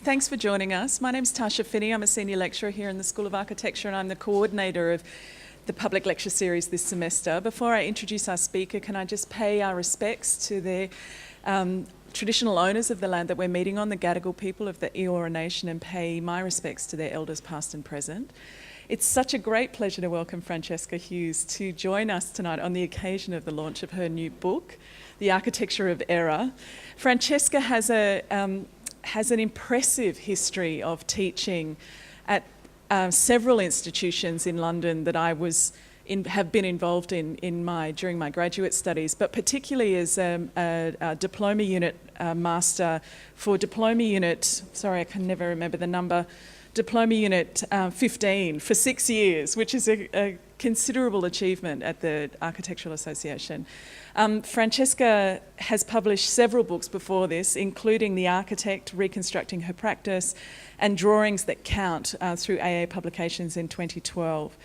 Thanks for joining us. My name's Tasha Finney. I'm a senior lecturer here in the School of Architecture, and I'm the coordinator of the public lecture series this semester. Before I introduce our speaker, can I just pay our respects to the traditional owners of the land that we're meeting on, the Gadigal people of the Eora Nation, and pay my respects to their elders past and present. It's such a great pleasure to welcome Francesca Hughes to join us tonight on the occasion of the launch of her new book, The Architecture of Error. Francesca has an impressive history of teaching at several institutions in London that I have been involved in during my graduate studies, but particularly as a diploma unit master for diploma unit, sorry I can never remember the number, diploma unit 15 for 6 years, which is a considerable achievement at the Architectural Association. Francesca has published several books before this, including The Architect, Reconstructing Her Practice, and Drawings That Count through AA Publications in 2012.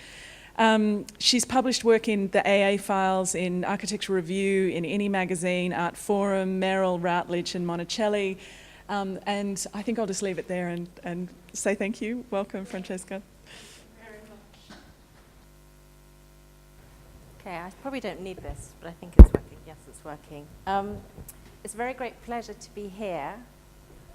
She's published work in the AA Files, in Architectural Review, in Any Magazine, Art Forum, Merrill, Routledge and Monticelli. And I think I'll just leave it there and say thank you. Welcome, Francesca. Okay, I probably don't need this, but I think it's working. Yes, it's working. It's a very great pleasure to be here.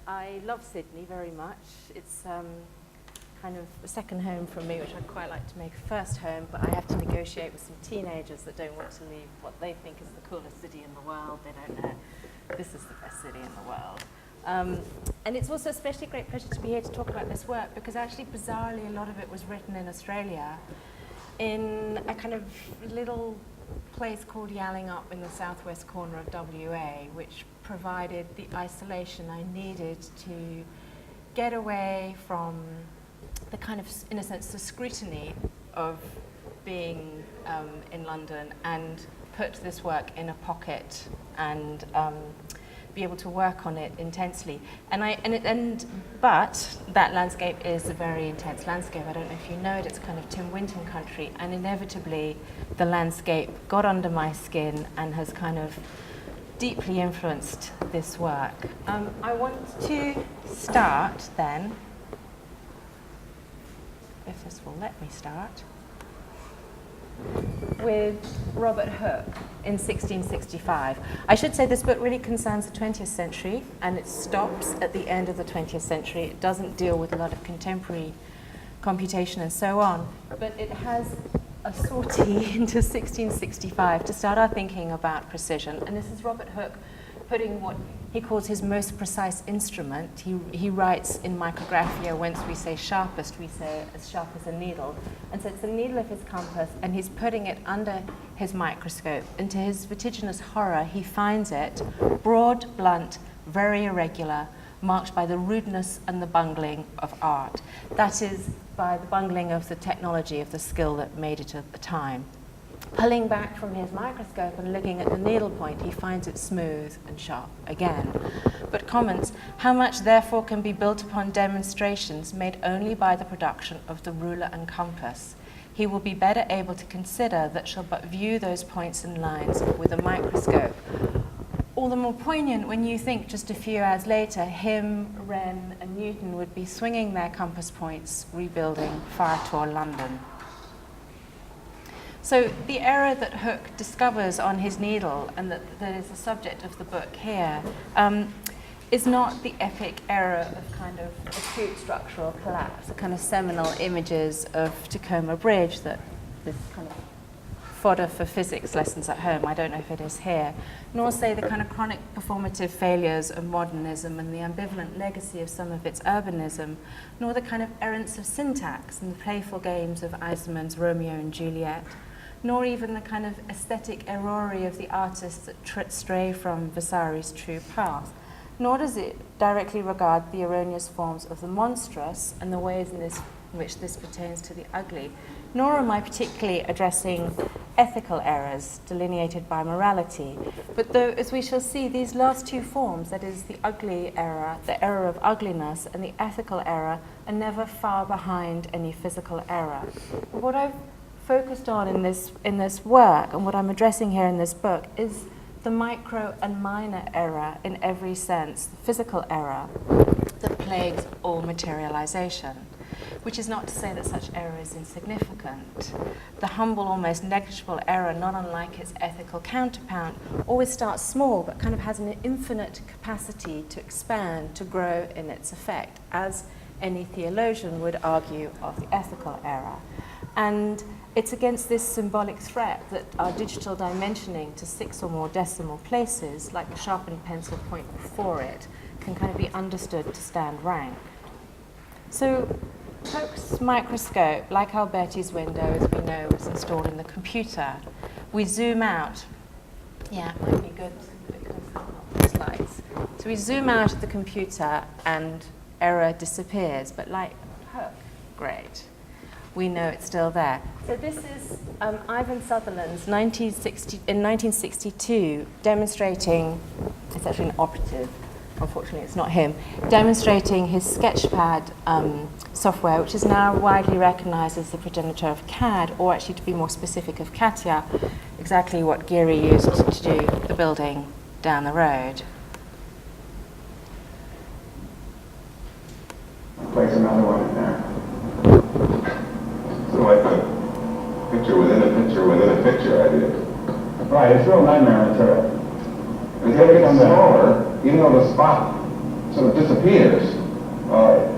I love Sydney very much. It's kind of a second home for me, which I'd quite like to make a first home, but I have to negotiate with some teenagers that don't want to leave what they think is the coolest city in the world. They don't know this is the best city in the world. And it's also especially a great pleasure to be here to talk about this work, because actually, bizarrely, a lot of it was written in Australia, in a kind of little place called Yallingup in the southwest corner of WA, which provided the isolation I needed to get away from the kind of, in a sense, the scrutiny of being in London, and put this work in a pocket and be able to work on it intensely. But that landscape is a very intense landscape. I don't know if you know it, it's kind of Tim Winton country, and inevitably the landscape got under my skin and has kind of deeply influenced this work. I want to start then, if this will let me start, with Robert Hooke in 1665. I should say this book really concerns the 20th century, and it stops at the end of the 20th century. It doesn't deal with a lot of contemporary computation and so on, but it has a sortie into 1665 to start our thinking about precision. And this is Robert Hooke putting what he calls his most precise instrument. He writes in Micrographia, whence we say sharpest, we say as sharp as a needle. And so it's the needle of his compass, and he's putting it under his microscope. And to his vertiginous horror, he finds it broad, blunt, very irregular, marked by the rudeness and the bungling of art. That is, by the bungling of the technology, of the skill that made it at the time. Pulling back from his microscope and looking at the needle point, he finds it smooth and sharp again, but comments, how much therefore can be built upon demonstrations made only by the production of the ruler and compass? He will be better able to consider that shall but view those points and lines with a microscope. All the more poignant when you think just a few hours later, him, Wren and Newton would be swinging their compass points, rebuilding fire-tore London. So the error that Hooke discovers on his needle, and that is the subject of the book here, is not the epic error of kind of acute structural collapse, the kind of seminal images of Tacoma Bridge that this kind of fodder for physics lessons at home, I don't know if it is here, nor say the kind of chronic performative failures of modernism and the ambivalent legacy of some of its urbanism, nor the kind of errance of syntax and the playful games of Eisenman's Romeo and Juliet, nor even the kind of aesthetic errori of the artists that stray from Vasari's true path. Nor does it directly regard the erroneous forms of the monstrous and the ways in which this pertains to the ugly. Nor am I particularly addressing ethical errors delineated by morality. But though, as we shall see, these last two forms, that is the ugly error, the error of ugliness, and the ethical error, are never far behind any physical error. What I've focused on in this work, and what I'm addressing here in this book, is the micro and minor error in every sense, the physical error that plagues all materialization, which is not to say that such error is insignificant. The humble, almost negligible error, not unlike its ethical counterpart, always starts small but kind of has an infinite capacity to expand, to grow in its effect, as any theologian would argue of the ethical error. And it's against this symbolic threat that our digital dimensioning to 6 or more decimal places, like the sharpened pencil point before it, can kind of be understood to stand ranked. So Hooke's microscope, like Alberti's window, as we know, was installed in the computer. We zoom out. Yeah, it might be good because the slides. So we zoom out at the computer and error disappears, but like Hooke, great. We know it's still there. So this is Ivan Sutherland's 1962 demonstrating, it's actually an operative, unfortunately it's not him, demonstrating his Sketchpad software, which is now widely recognized as the progenitor of CAD, or actually to be more specific of CATIA, exactly what Geary used to do the building down the road. Place another one in there. So like a picture within a picture within a picture idea. Right, it's real nightmare material. It's getting smaller, even though the spot sort of disappears.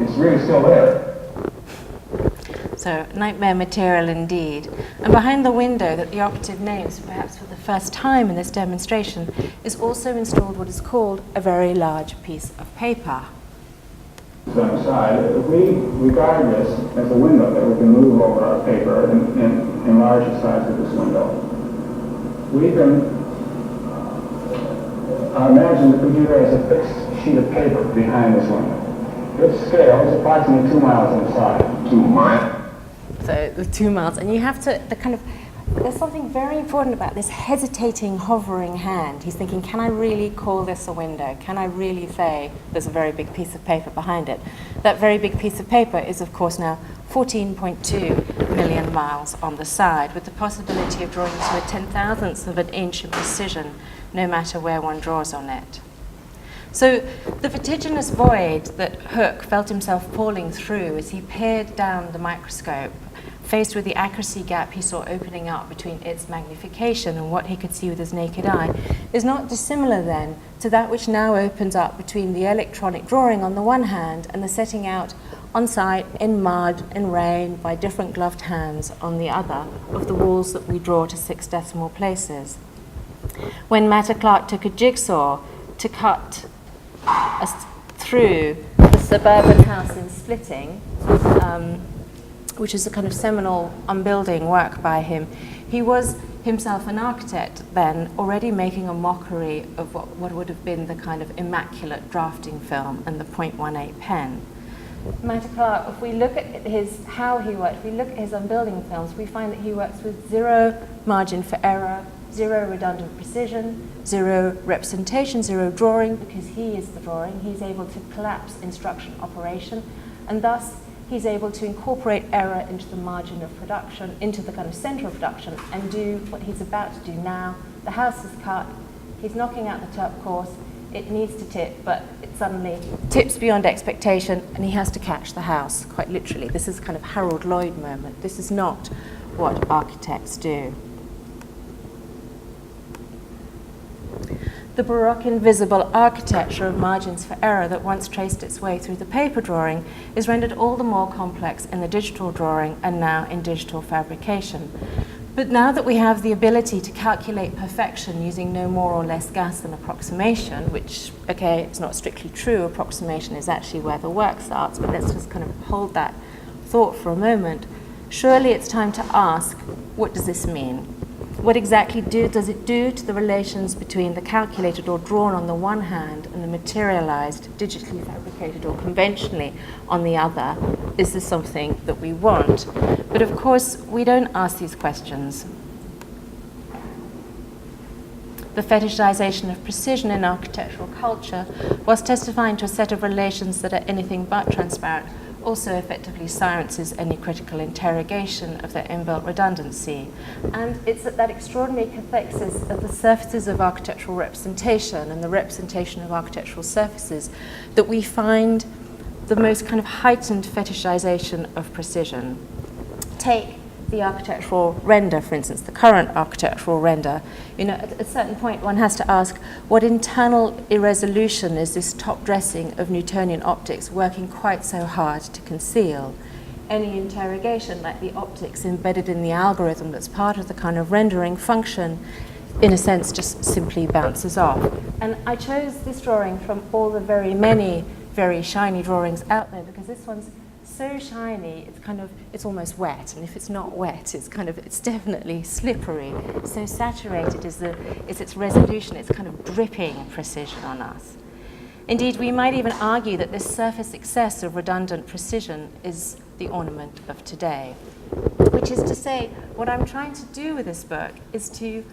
It's really still there. So nightmare material indeed. And behind the window that the operative names, perhaps for the first time in this demonstration, is also installed what is called a very large piece of paper. On the side, if we regard this as a window that we can move over our paper and enlarge the size of this window, we can imagine that we do that as a fixed sheet of paper behind this window. Its scale is approximately 2 miles inside. 2 miles? So the 2 miles, and you have to, there's something very important about this hesitating, hovering hand. He's thinking, can I really call this a window? Can I really say there's a very big piece of paper behind it? That very big piece of paper is, of course, now 14.2 million miles on the side, with the possibility of drawing to a 10,000th of an inch in precision, no matter where one draws on it. So the vertiginous void that Hooke felt himself falling through as he peered down the microscope, faced with the accuracy gap he saw opening up between its magnification and what he could see with his naked eye, is not dissimilar then to that which now opens up between the electronic drawing on the one hand and the setting out on site in mud and rain by different gloved hands on the other of the walls that we draw to 6 decimal places. When Matter Clark took a jigsaw to cut through the suburban house in Splitting, which is a kind of seminal unbuilding work by him, he was himself an architect then, already making a mockery of what would have been the kind of immaculate drafting film and the .18 pen. Matter Clark, if we look at how he worked, if we look at his unbuilding films, we find that he works with 0 margin for error, 0 redundant precision, 0 representation, 0 drawing, because he is the drawing. He's able to collapse instruction operation, and thus he's able to incorporate error into the margin of production, into the kind of center of production, and do what he's about to do now. The house is cut, he's knocking out the top course, it needs to tip, but it suddenly tips beyond expectation, and he has to catch the house, quite literally. This is a kind of Harold Lloyd moment. This is not what architects do. The Baroque invisible architecture of margins for error that once traced its way through the paper drawing is rendered all the more complex in the digital drawing and now in digital fabrication. But now that we have the ability to calculate perfection using no more or less gas than approximation, which, okay, it's not strictly true, approximation is actually where the work starts, but let's just kind of hold that thought for a moment, surely it's time to ask, what does this mean? What exactly does it do to the relations between the calculated or drawn on the one hand and the materialized, digitally fabricated or conventionally on the other? Is this something that we want? But of course, we don't ask these questions. The fetishization of precision in architectural culture, whilst testifying to a set of relations that are anything but transparent, also effectively silences any critical interrogation of their inbuilt redundancy. And it's at that extraordinary cathexis of the surfaces of architectural representation and the representation of architectural surfaces that we find the most kind of heightened fetishization of precision. Take the architectural render, for instance, the current architectural render. You know, at a certain point one has to ask, what internal irresolution is this top dressing of Newtonian optics working quite so hard to conceal? Any interrogation, like the optics embedded in the algorithm that's part of the kind of rendering function, in a sense just simply bounces off. And I chose this drawing from all the very many very shiny drawings out there because this one's so shiny, it's almost wet, and if it's not wet, it's definitely slippery. So saturated is its resolution, it's kind of dripping precision on us. Indeed, we might even argue that this surface excess of redundant precision is the ornament of today. Which is to say, what I'm trying to do with this book is to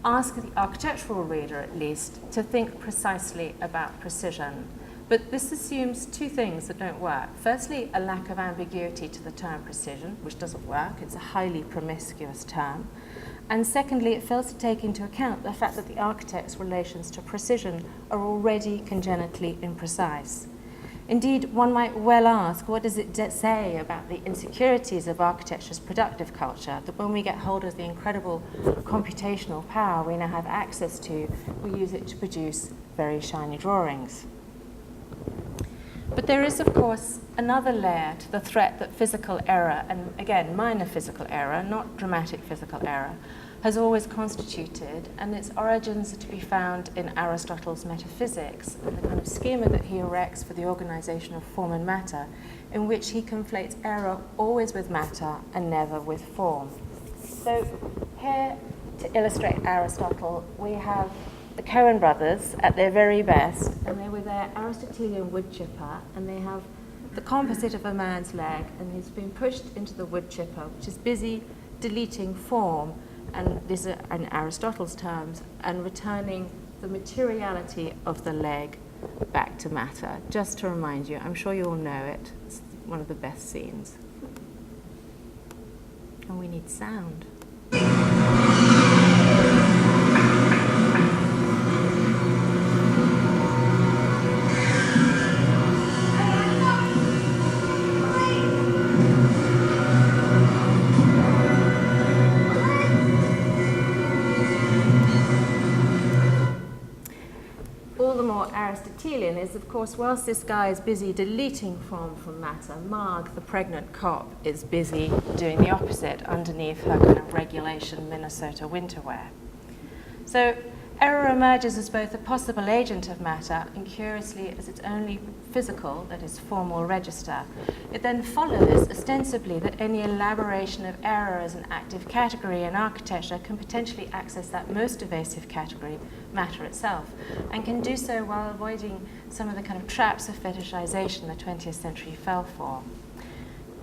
ask the architectural reader, at least, to think precisely about precision. But this assumes two things that don't work. Firstly, a lack of ambiguity to the term precision, which doesn't work. It's a highly promiscuous term. And secondly, it fails to take into account the fact that the architect's relations to precision are already congenitally imprecise. Indeed, one might well ask, what does it say about the insecurities of architecture's productive culture, that when we get hold of the incredible computational power we now have access to, we use it to produce very shiny drawings? But there is, of course, another layer to the threat that physical error, and again, minor physical error, not dramatic physical error, has always constituted, and its origins are to be found in Aristotle's metaphysics and the kind of schema that he erects for the organization of form and matter, in which he conflates error always with matter and never with form. So here, to illustrate Aristotle, we have the Coen brothers at their very best, and they're with their Aristotelian wood chipper, and they have the composite of a man's leg, and he's been pushed into the wood chipper, which is busy deleting form, and these are in Aristotle's terms, and returning the materiality of the leg back to matter. Just to remind you, I'm sure you all know it. It's one of the best scenes. And we need sound. Aristotelian is, of course, whilst this guy is busy deleting form from matter, Marg, the pregnant cop, is busy doing the opposite underneath her kind of regulation Minnesota winter wear. So error emerges as both a possible agent of matter and, curiously, as its only physical, that is, formal register. It then follows, ostensibly, that any elaboration of error as an active category in architecture can potentially access that most evasive category, matter itself, and can do so while avoiding some of the kind of traps of fetishization the 20th century fell for.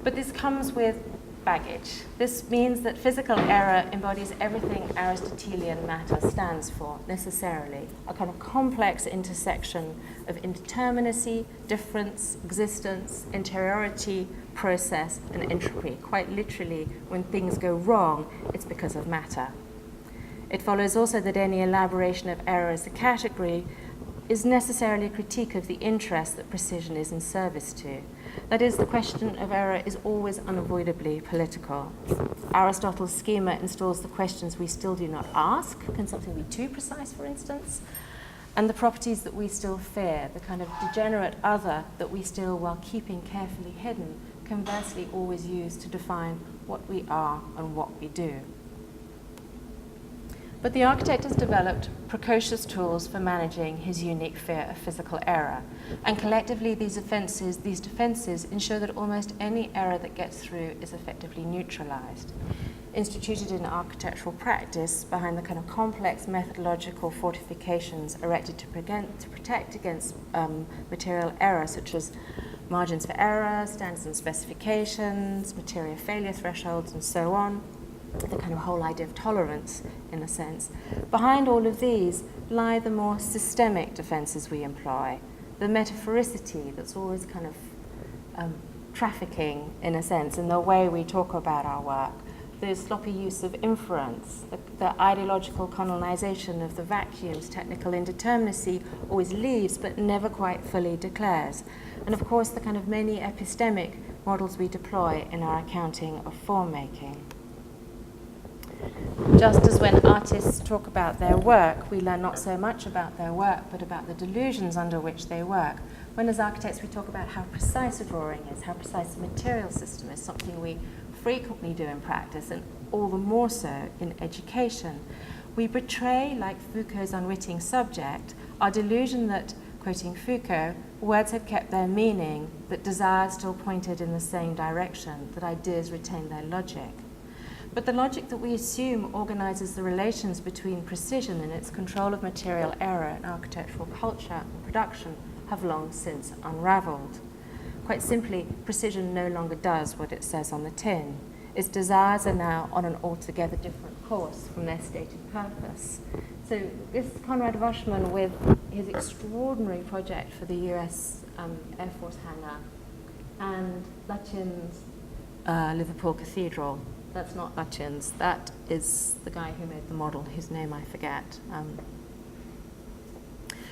But this comes with baggage. This means that physical error embodies everything Aristotelian matter stands for, necessarily, a kind of complex intersection of indeterminacy, difference, existence, interiority, process, and entropy. Quite literally, when things go wrong, it's because of matter. It follows also that any elaboration of error as a category is necessarily a critique of the interest that precision is in service to. That is, the question of error is always unavoidably political. Aristotle's schema installs the questions we still do not ask. Can something be too precise, for instance? And the properties that we still fear, the kind of degenerate other that we still, while keeping carefully hidden, conversely always use to define what we are and what we do. But the architect has developed precocious tools for managing his unique fear of physical error. And collectively, these defenses ensure that almost any error that gets through is effectively neutralized. Instituted in architectural practice behind the kind of complex methodological fortifications erected to protect against material error, such as margins for error, standards and specifications, material failure thresholds, and so on. The kind of whole idea of tolerance, in a sense. Behind all of these lie the more systemic defenses we employ, the metaphoricity that's always kind of trafficking, in a sense, in the way we talk about our work, the sloppy use of inference, the ideological colonization of the vacuums, technical indeterminacy always leaves but never quite fully declares. And of course, the kind of many epistemic models we deploy in our accounting of form making. Just as when artists talk about their work, we learn not so much about their work, but about the delusions under which they work. When as architects we talk about how precise a drawing is, how precise a material system is, something we frequently do in practice, and all the more so in education, we betray, like Foucault's unwitting subject, our delusion that, quoting Foucault, words had kept their meaning, that desire still pointed in the same direction, that ideas retained their logic. But the logic that we assume organizes the relations between precision and its control of material error in architectural culture and production have long since unraveled. Quite simply, precision no longer does what it says on the tin. Its desires are now on an altogether different course from their stated purpose. So this is Conrad Wasserman with his extraordinary project for the US Air Force hangar and Lutyens' Liverpool Cathedral. That's not Lutyens, that is the guy who made the model, whose name I forget.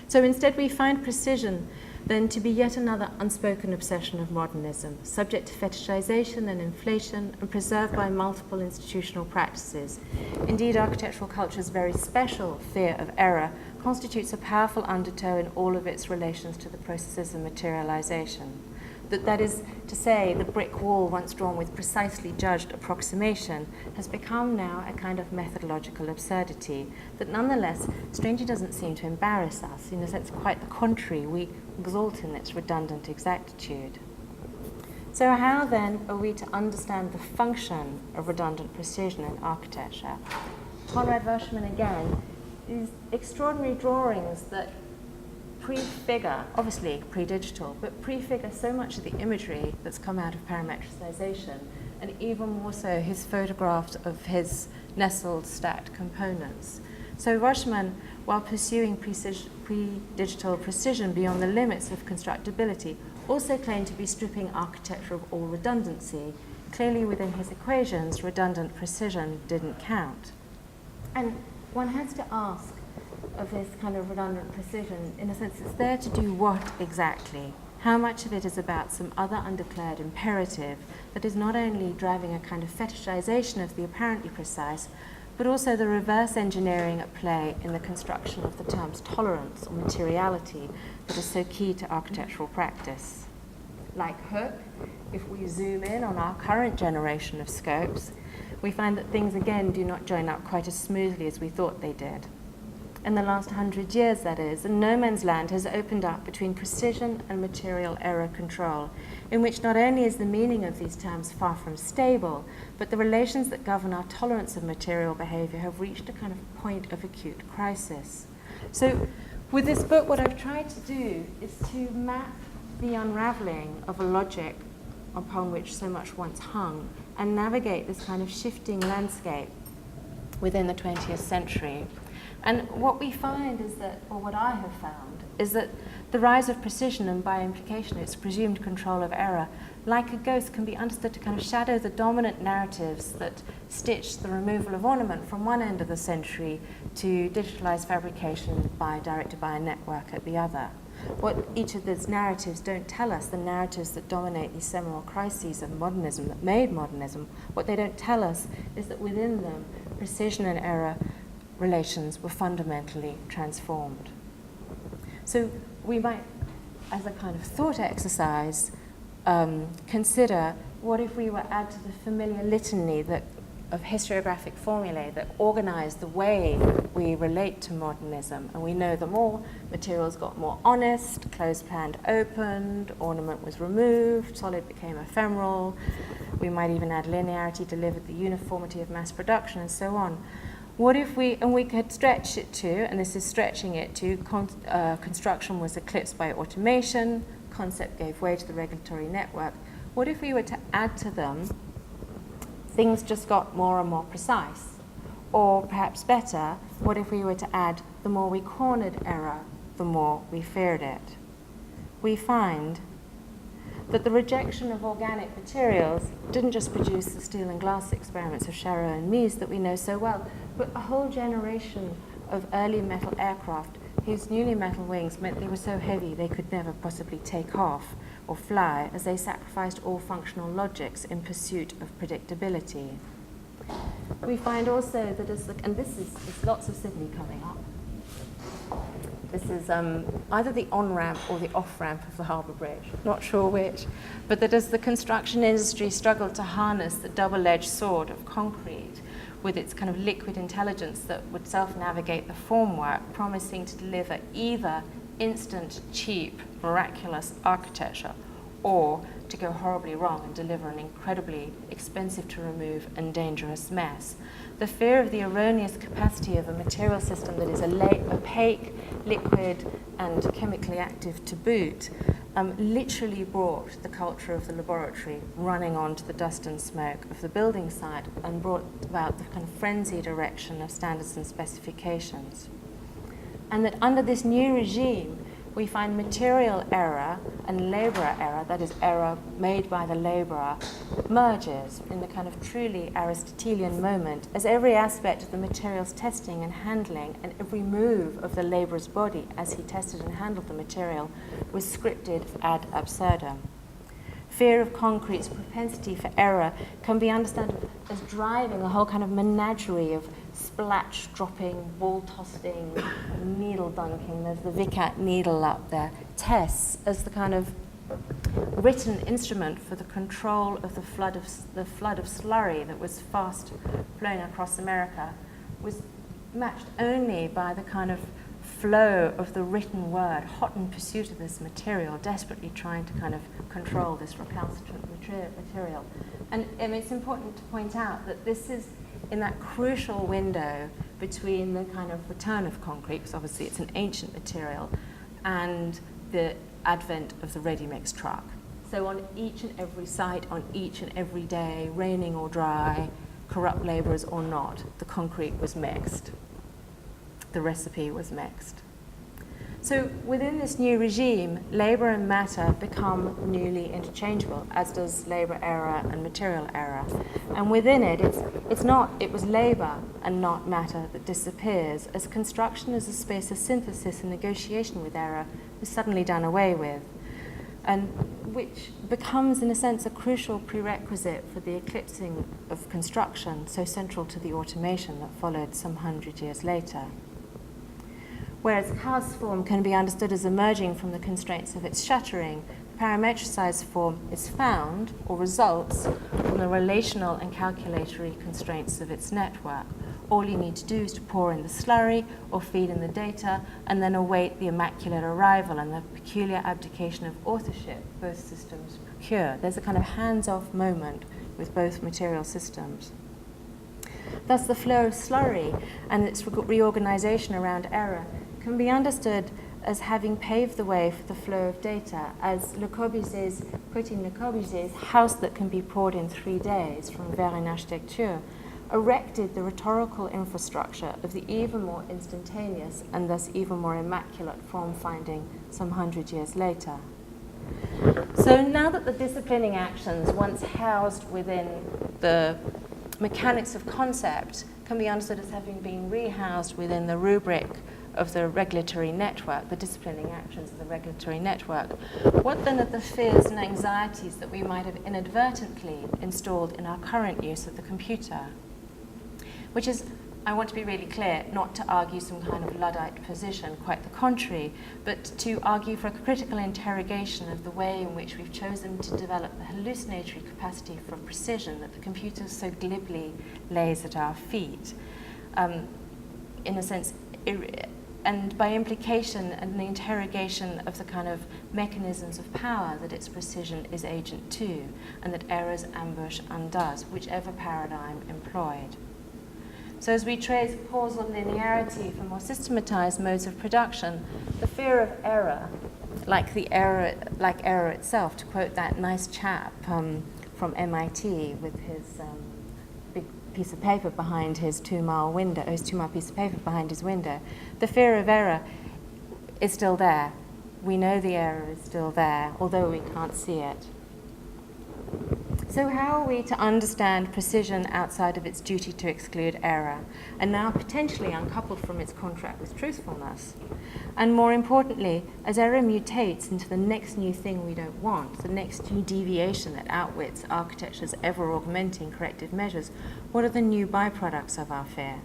So instead we find precision then to be yet another unspoken obsession of modernism, subject to fetishization and inflation and preserved by multiple institutional practices. Indeed, architectural culture's very special fear of error constitutes a powerful undertow in all of its relations to the processes of materialization. That is to say, the brick wall once drawn with precisely judged approximation has become now a kind of methodological absurdity that nonetheless strangely doesn't seem to embarrass us. In a sense, quite the contrary, we exult in its redundant exactitude. So how then are we to understand the function of redundant precision in architecture? Conrad Wasserman again, these extraordinary drawings that prefigure, obviously pre-digital, but prefigure so much of the imagery that's come out of parametricization, and even more so his photographs of his nestled stacked components. So Wasserman, while pursuing pre-digital precision beyond the limits of constructability, also claimed to be stripping architecture of all redundancy. Clearly within his equations, redundant precision didn't count. And one has to ask, of this kind of redundant precision, in a sense, it's there to do what exactly? How much of it is about some other undeclared imperative that is not only driving a kind of fetishization of the apparently precise, but also the reverse engineering at play in the construction of the terms tolerance or materiality that is so key to architectural practice? Like Hooke, if we zoom in on our current generation of scopes, we find that things again do not join up quite as smoothly as we thought they did. In the last 100 years, that is, and no man's land has opened up between precision and material error control, in which not only is the meaning of these terms far from stable, but the relations that govern our tolerance of material behavior have reached a kind of point of acute crisis. So with this book, what I've tried to do is to map the unraveling of a logic upon which so much once hung and navigate this kind of shifting landscape within the 20th century. And what we find is that, or what I have found, is that the rise of precision and by implication its presumed control of error, like a ghost, can be understood to kind of shadow the dominant narratives that stitch the removal of ornament from one end of the century to digitalized fabrication directed by a network at the other. What each of these narratives don't tell us, the narratives that dominate these seminal crises of modernism that made modernism, what they don't tell us is that within them, precision and error relations were fundamentally transformed. So we might, as a kind of thought exercise, consider what if we were to add to the familiar litany of historiographic formulae that organize the way we relate to modernism, and we know them all. Materials got more honest, closed planned opened, ornament was removed, solid became ephemeral. We might even add linearity delivered the uniformity of mass production, and so on. What if we could stretch it to, and this is stretching it to, construction was eclipsed by automation, concept gave way to the regulatory network. What if we were to add to them, things just got more and more precise? Or perhaps better, what if we were to add, the more we cornered error, the more we feared it? We find that the rejection of organic materials didn't just produce the steel and glass experiments of Charot and Mies that we know so well, but a whole generation of early metal aircraft whose newly metal wings meant they were so heavy they could never possibly take off or fly, as they sacrificed all functional logics in pursuit of predictability. We find also that and this is lots of Sydney coming up. This is either the on-ramp or the off-ramp of the Harbour Bridge, not sure which, but that as the construction industry struggled to harness the double-edged sword of concrete with its kind of liquid intelligence that would self-navigate the formwork, promising to deliver either instant, cheap, miraculous architecture, or to go horribly wrong and deliver an incredibly expensive to remove and dangerous mess. The fear of the erroneous capacity of a material system that is opaque, liquid, and chemically active to boot literally brought the culture of the laboratory running onto the dust and smoke of the building site and brought about the kind of frenzied erection of standards and specifications. And that under this new regime, we find material error and labourer error, that is, error made by the labourer, merges in the kind of truly Aristotelian moment as every aspect of the material's testing and handling and every move of the labourer's body as he tested and handled the material was scripted ad absurdum. Fear of concrete's propensity for error can be understood as driving a whole kind of menagerie of splatch dropping, ball tossing, needle dunking. There's the Vicat needle up there. Tests as the kind of written instrument for the control of the flood of slurry that was fast flowing across America was matched only by the kind of flow of the written word, hot in pursuit of this material, desperately trying to kind of control this recalcitrant material. And it's important to point out that this is in that crucial window between the kind of return of concrete, because obviously it's an ancient material, and the advent of the ready-mix truck. So on each and every site, on each and every day, raining or dry, corrupt labourers or not, the concrete was mixed. The recipe was mixed. So within this new regime, labour and matter become newly interchangeable, as does labour error and material error. And within it, it was labour and not matter that disappears, as construction as a space of synthesis and negotiation with error is suddenly done away with, and which becomes, in a sense, a crucial prerequisite for the eclipsing of construction, so central to the automation that followed some 100 years later. Whereas chaos form can be understood as emerging from the constraints of its shattering, parametricized form is found, or results, from the relational and calculatory constraints of its network. All you need to do is to pour in the slurry or feed in the data and then await the immaculate arrival and the peculiar abdication of authorship both systems procure. There's a kind of hands-off moment with both material systems. Thus, the flow of slurry and its reorganization around error can be understood as having paved the way for the flow of data, as Le Corbusier's, quoting Le Corbusier's, house that can be poured in 3 days from Vers une Architecture, erected the rhetorical infrastructure of the even more instantaneous and thus even more immaculate form finding some 100 years later. So now that the disciplining actions once housed within the mechanics of concept can be understood as having been rehoused within the rubric of the regulatory network, the disciplining actions of the regulatory network, what then are the fears and anxieties that we might have inadvertently installed in our current use of the computer? Which is, I want to be really clear, not to argue some kind of Luddite position, quite the contrary, but to argue for a critical interrogation of the way in which we've chosen to develop the hallucinatory capacity for precision that the computer so glibly lays at our feet. In a sense, and by implication, an interrogation of the kind of mechanisms of power that its precision is agent to, and that errors ambush undoes, whichever paradigm employed. So as we trace causal linearity for more systematized modes of production, the fear of error, like error itself, to quote that nice chap from MIT with his big piece of paper behind his 2-mile window, his 2-mile piece of paper behind his window, the fear of error is still there. We know the error is still there, although we can't see it. So how are we to understand precision outside of its duty to exclude error, and now potentially uncoupled from its contract with truthfulness? And more importantly, as error mutates into the next new thing we don't want, the next new deviation that outwits architecture's ever-augmenting corrective measures, what are the new byproducts of our fear?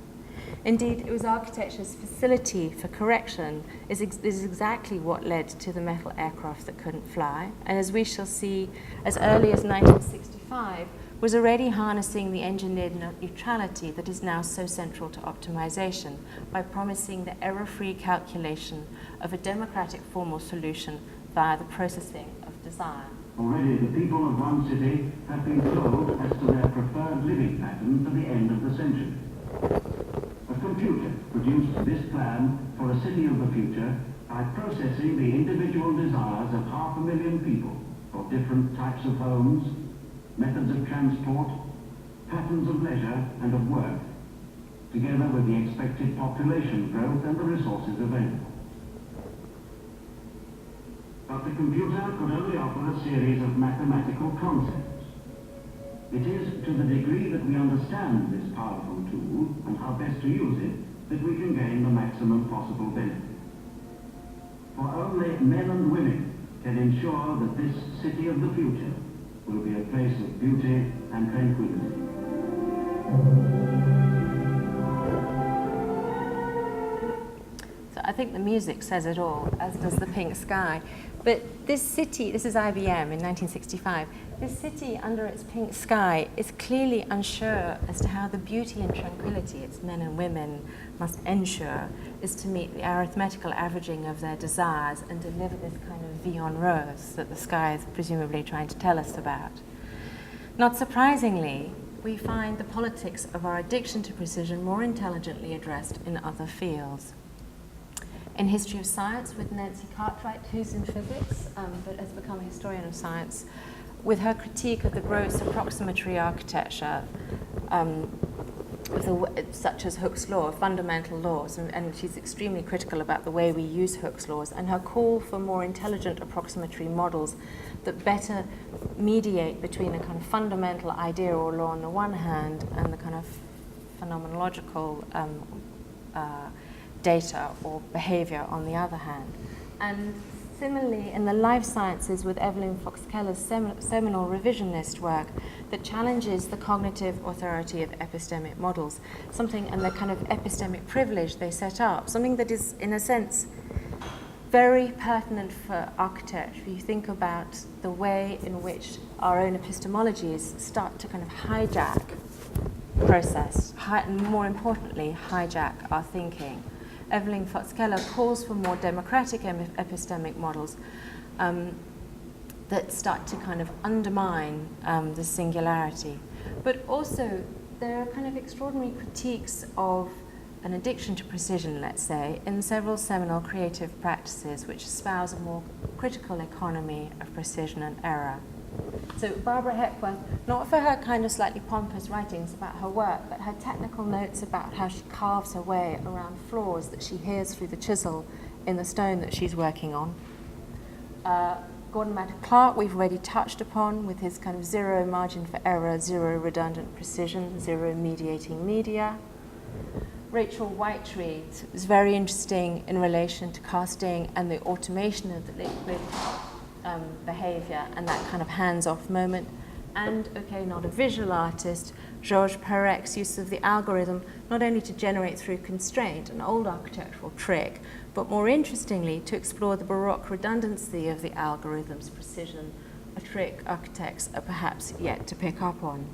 Indeed, it was architecture's facility for correction is exactly what led to the metal aircraft that couldn't fly, and as we shall see, as early as 1965, was already harnessing the engineered neutrality that is now so central to optimization by promising the error-free calculation of a democratic formal solution via the processing of desire. Already the people of one city have been told as to their preferred living pattern for the end of the century. A computer produced this plan for a city of the future by processing the individual desires of 500,000 people for different types of homes, methods of transport, patterns of leisure and of work, together with the expected population growth and the resources available. But the computer could only offer a series of mathematical concepts. It is to the degree that we understand this powerful tool and how best to use it that we can gain the maximum possible benefit. For only men and women can ensure that this city of the future will be a place of beauty and tranquility. So I think the music says it all, as does the pink sky. But this city, this is IBM in 1965, this city under its pink sky is clearly unsure as to how the beauty and tranquility its men and women must ensure is to meet the arithmetical averaging of their desires and deliver this kind of vie en rose that the sky is presumably trying to tell us about. Not surprisingly, we find the politics of our addiction to precision more intelligently addressed in other fields. In History of Science with Nancy Cartwright, who's in physics, but has become a historian of science, with her critique of the gross approximatory architecture, such as Hooke's law, fundamental laws, and she's extremely critical about the way we use Hooke's laws, and her call for more intelligent approximatory models that better mediate between a kind of fundamental idea or law on the one hand and the kind of phenomenological data or behavior on the other hand. And similarly, in the life sciences with Evelyn Fox Keller's seminal revisionist work that challenges the cognitive authority of epistemic models, something and the kind of epistemic privilege they set up, something that is, in a sense, very pertinent for architecture. If you think about the way in which our own epistemologies start to kind of hijack process, and more importantly, hijack our thinking. Evelyn Fox Keller calls for more democratic epistemic models that start to kind of undermine the singularity. But also, there are kind of extraordinary critiques of an addiction to precision, let's say, in several seminal creative practices which espouse a more critical economy of precision and error. So Barbara Hepworth, not for her kind of slightly pompous writings about her work, but her technical notes about how she carves her way around flaws that she hears through the chisel in the stone that she's working on. Gordon Matter Clark, we've already touched upon with his kind of zero margin for error, zero redundant precision, zero mediating media. Rachel Whiteread is very interesting in relation to casting and the automation of the liquid behavior and that kind of hands-off moment. And, okay, not a visual artist, Georges Perec's use of the algorithm not only to generate through constraint, an old architectural trick, but more interestingly to explore the Baroque redundancy of the algorithm's precision, a trick architects are perhaps yet to pick up on.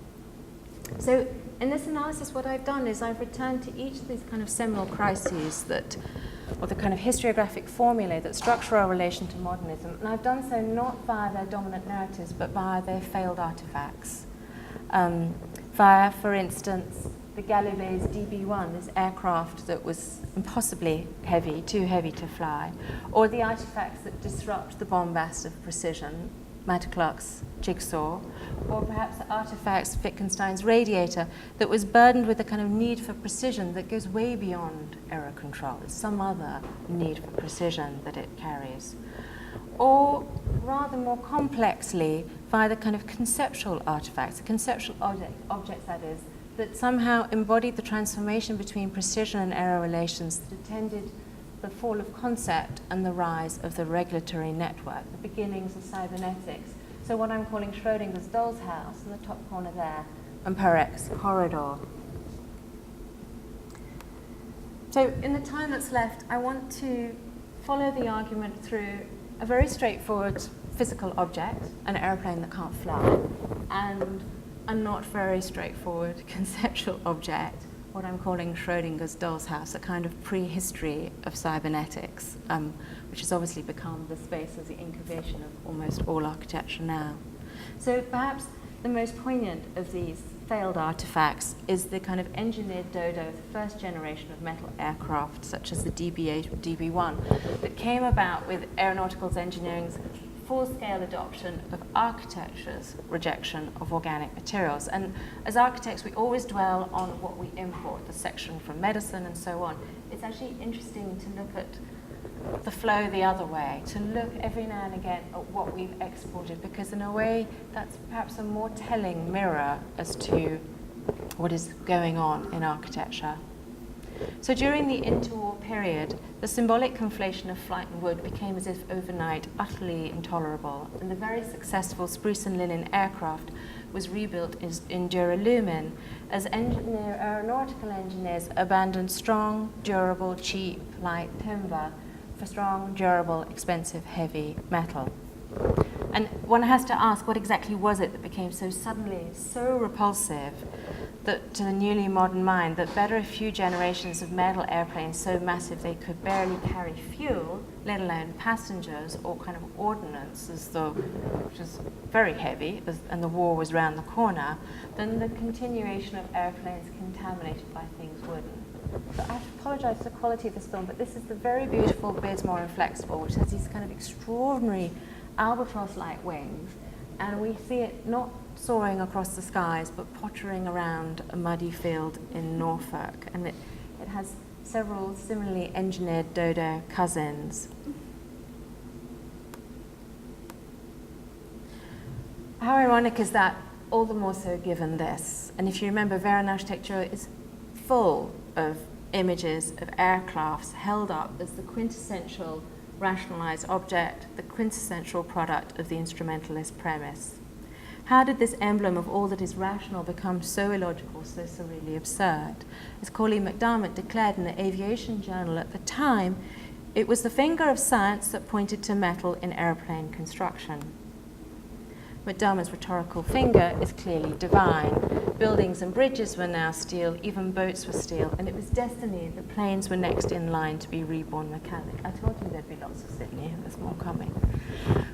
So in this analysis, what I've done is I've returned to each of these kind of seminal crises that, or the kind of historiographic formulae that structure our relation to modernism, and I've done so not via their dominant narratives, but via their failed artifacts. Via, for instance, the Galileo's DB-1, this aircraft that was impossibly heavy, too heavy to fly, or the artifacts that disrupt the bombast of precision, Matter Clark's jigsaw, or perhaps the artifacts of Wittgenstein's radiator that was burdened with a kind of need for precision that goes way beyond error control. It's some other need for precision that it carries. Or rather more complexly via the kind of conceptual artifacts, the conceptual objects that is, that somehow embodied the transformation between precision and error relations that attended the fall of concept and the rise of the regulatory network, the beginnings of cybernetics. So what I'm calling Schrodinger's doll's house in the top corner there, and Peret's corridor. So in the time that's left, I want to follow the argument through a very straightforward physical object, an airplane that can't fly, and a not very straightforward conceptual object, what I'm calling Schrodinger's doll's house, a kind of prehistory of cybernetics, which has obviously become the space of the incubation of almost all architecture now. So perhaps the most poignant of these failed artifacts is the kind of engineered dodo of the first generation of metal aircraft, such as the DB1, that came about with aeronautical engineering's full-scale adoption of architecture's rejection of organic materials. And as architects, we always dwell on what we import, the section from medicine and so on. It's actually interesting to look at the flow the other way, to look every now and again at what we've exported, because in a way that's perhaps a more telling mirror as to what is going on in architecture. So during the interwar period, the symbolic conflation of flight and wood became as if overnight utterly intolerable, and the very successful spruce and linen aircraft was rebuilt in duralumin as aeronautical engineers abandoned strong, durable, cheap, light timber for strong, durable, expensive, heavy metal. And one has to ask, what exactly was it that became so suddenly so repulsive that to the newly modern mind that better a few generations of metal airplanes so massive they could barely carry fuel, let alone passengers or kind of ordnance, which was very heavy, and the war was round the corner, than the continuation of airplanes contaminated by things wooden. So I have to apologise for the quality of this film, but this is the very beautiful Beardsmore Inflexible, which has these kind of extraordinary albatross-like wings, and we see it not soaring across the skies, but pottering around a muddy field in Norfolk, and it has several similarly engineered dodo cousins. How ironic is that, all the more so given this? And if you remember, Veran architecture is full of images of aircrafts held up as the quintessential rationalized object, the quintessential product of the instrumentalist premise. How did this emblem of all that is rational become so illogical, so surreally absurd? As Corley McDermott declared in the Aviation Journal at the time, it was the finger of science that pointed to metal in airplane construction. McDermott's rhetorical finger is clearly divine. Buildings and bridges were now steel, even boats were steel, and it was destiny that planes were next in line to be reborn metallic. I told you there'd be lots of Sydney, and there's more coming.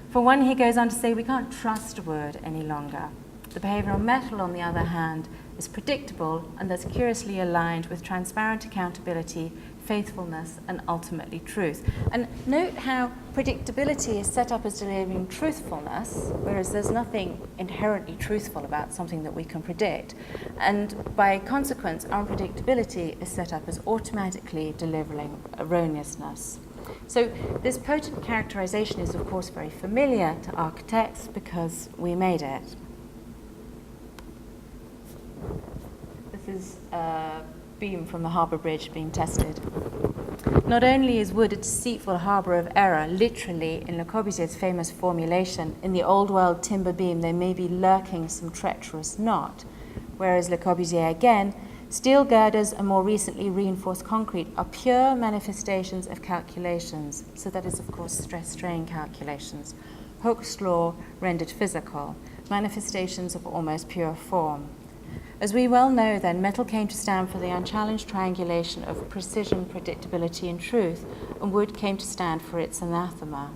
For one, he goes on to say, we can't trust wood any longer. The behavior of metal, on the other hand, is predictable and thus curiously aligned with transparent accountability, faithfulness, and ultimately truth. And note how predictability is set up as delivering truthfulness, whereas there's nothing inherently truthful about something that we can predict. And by consequence, unpredictability is set up as automatically delivering erroneousness. So this potent characterization is, of course, very familiar to architects because we made it. This is a beam from the harbour bridge being tested. Not only is wood a deceitful harbour of error, literally in Le Corbusier's famous formulation, in the old world timber beam there may be lurking some treacherous knot, whereas Le Corbusier again, steel girders and more recently reinforced concrete are pure manifestations of calculations. So that is, of course, stress-strain calculations. Hooke's law rendered physical, manifestations of almost pure form. As we well know, then, metal came to stand for the unchallenged triangulation of precision, predictability, and truth, and wood came to stand for its anathema.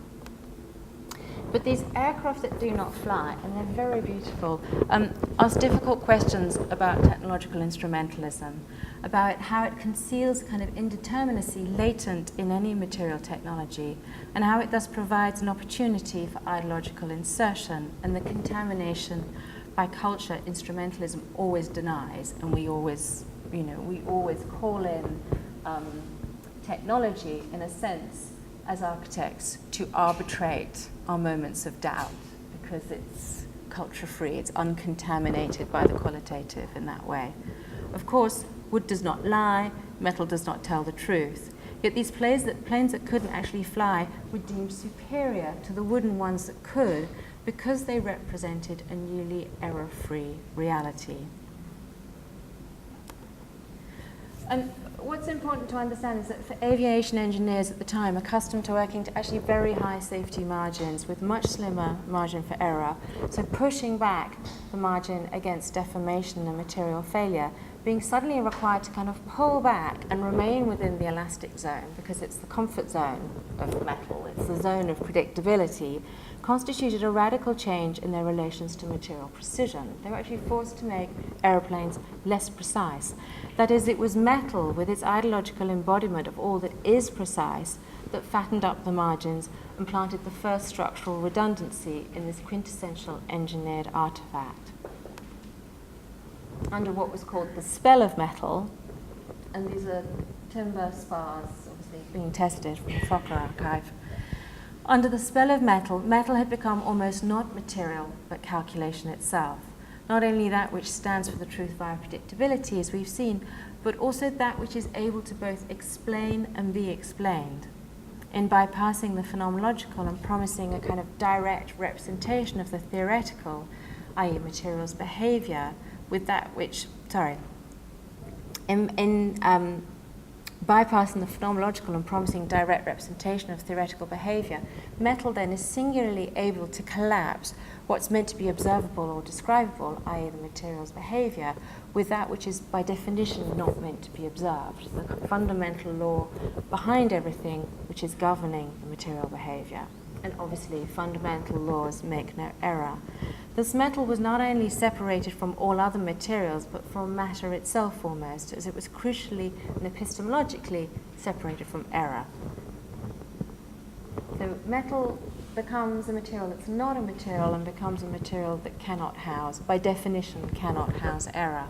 But these aircraft that do not fly, and they're very beautiful, ask difficult questions about technological instrumentalism, about how it conceals a kind of indeterminacy latent in any material technology, and how it thus provides an opportunity for ideological insertion and the contamination by culture instrumentalism always denies, and we always call in technology, in a sense, as architects, to arbitrate are moments of doubt because it's culture-free, it's uncontaminated by the qualitative in that way. Of course, wood does not lie, metal does not tell the truth. Yet these planes that couldn't actually fly were deemed superior to the wooden ones that could because they represented a newly error-free reality. And what's important to understand is that for aviation engineers at the time, accustomed to working to actually very high safety margins with much slimmer margin for error, so pushing back the margin against deformation and material failure, being suddenly required to kind of pull back and remain within the elastic zone, because it's the comfort zone of metal, it's the zone of predictability, constituted a radical change in their relations to material precision. They were actually forced to make aeroplanes less precise. That is, it was metal with its ideological embodiment of all that is precise that fattened up the margins and planted the first structural redundancy in this quintessential engineered artifact. Under what was called the spell of metal, and these are timber spars, obviously being tested from the Fokker archive. Under the spell of metal, metal had become almost not material, but calculation itself. Not only that which stands for the truth via predictability, as we've seen, but also that which is able to both explain and be explained. In bypassing the phenomenological and promising a kind of direct representation of the theoretical, i.e. materials behavior, with that which, bypassing the phenomenological and promising direct representation of theoretical behavior, metal then is singularly able to collapse what's meant to be observable or describable, i.e. the material's behavior, with that which is by definition not meant to be observed, the fundamental law behind everything which is governing the material behavior. And obviously fundamental laws make no error. This metal was not only separated from all other materials, but from matter itself almost, as it was crucially and epistemologically separated from error. So metal becomes a material that's not a material and becomes a material that cannot house, by definition, cannot house error.